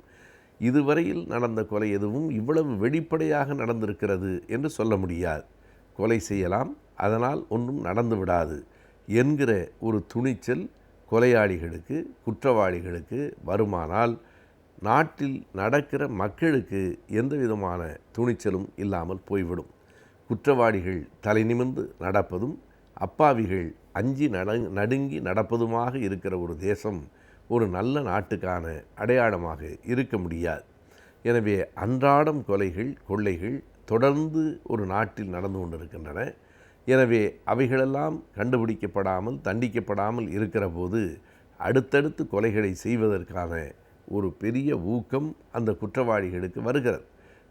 இதுவரையில் நடந்த கொலை எதுவும் இவ்வளவு வெளிப்படையாக நடந்திருக்கிறது என்று சொல்ல முடியாது. கொலை செய்யலாம், அதனால் ஒன்றும் நடந்து விடாது என்கிற ஒரு துணிச்சல் கொலையாளிகளுக்கு, குற்றவாளிகளுக்கு வருமானால் நாட்டில் நடக்கிற மக்களுக்கு எந்த விதமான துணிச்சலும் இல்லாமல் போய்விடும். குற்றவாளிகள் தலை நிமிர்ந்து நடப்பதும் அப்பாவிகள் அஞ்சி நடுங்கி நடப்பதுமாக இருக்கிற ஒரு தேசம் ஒரு நல்ல நாட்டுக்கான அடையாளமாக இருக்க முடியாது. எனவே அன்றாடம் கொலைகள், கொள்ளைகள் தொடர்ந்து ஒரு நாட்டில் நடந்து கொண்டிருக்கின்றன. எனவே அவைகளெல்லாம் கண்டுபிடிக்கப்படாமல், தண்டிக்கப்படாமல் இருக்கிற போது அடுத்தடுத்து கொலைகளை செய்வதற்கான ஒரு பெரிய ஊக்கம் அந்த குற்றவாளிகளுக்கு வருகிறது.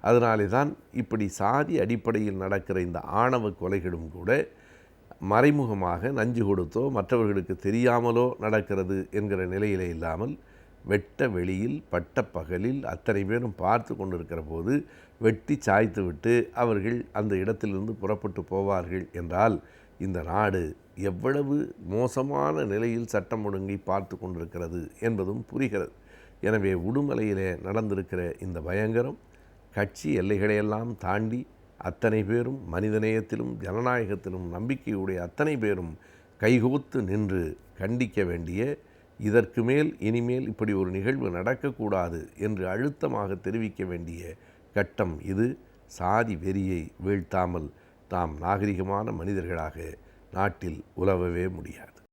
அதனாலே தான் இப்படி சாதி அடிப்படையில் நடக்கிற இந்த ஆணவ கொலைகளும் கூட மறைமுகமாக நஞ்சு கொடுத்தோ மற்றவர்களுக்கு தெரியாமலோ நடக்கிறது என்கிற நிலையிலே இல்லாமல் வெட்ட வெளியில் பட்ட பகலில் அத்தனை பேரும் பார்த்து கொண்டிருக்கிற போது வெட்டி சாய்த்து விட்டு அவர்கள் அந்த இடத்திலிருந்து புறப்பட்டு போவார்கள் என்றால் இந்த நாடு எவ்வளவு மோசமான நிலையில் சட்டம் ஒழுங்கை பார்த்து கொண்டிருக்கிறது என்பதும் புரிகிறது. எனவே உடுமலையிலே நடந்திருக்கிற இந்த பயங்கரம் கட்சி எல்லைகளையெல்லாம் தாண்டி அத்தனை பேரும் மனிதநேயத்திலும் ஜனநாயகத்திலும் நம்பிக்கையுடைய அத்தனை பேரும் கைகோத்து நின்று கண்டிக்க வேண்டிய, இதற்கு மேல் இனிமேல் இப்படி ஒரு நிகழ்வு நடக்கக்கூடாது என்று அழுத்தமாக தெரிவிக்க வேண்டிய கட்டம் இது. சாதி வெறியை வீழ்த்தாமல் தாம் நாகரிகமான மனிதர்களாக நாட்டில் உலவவே முடியாது.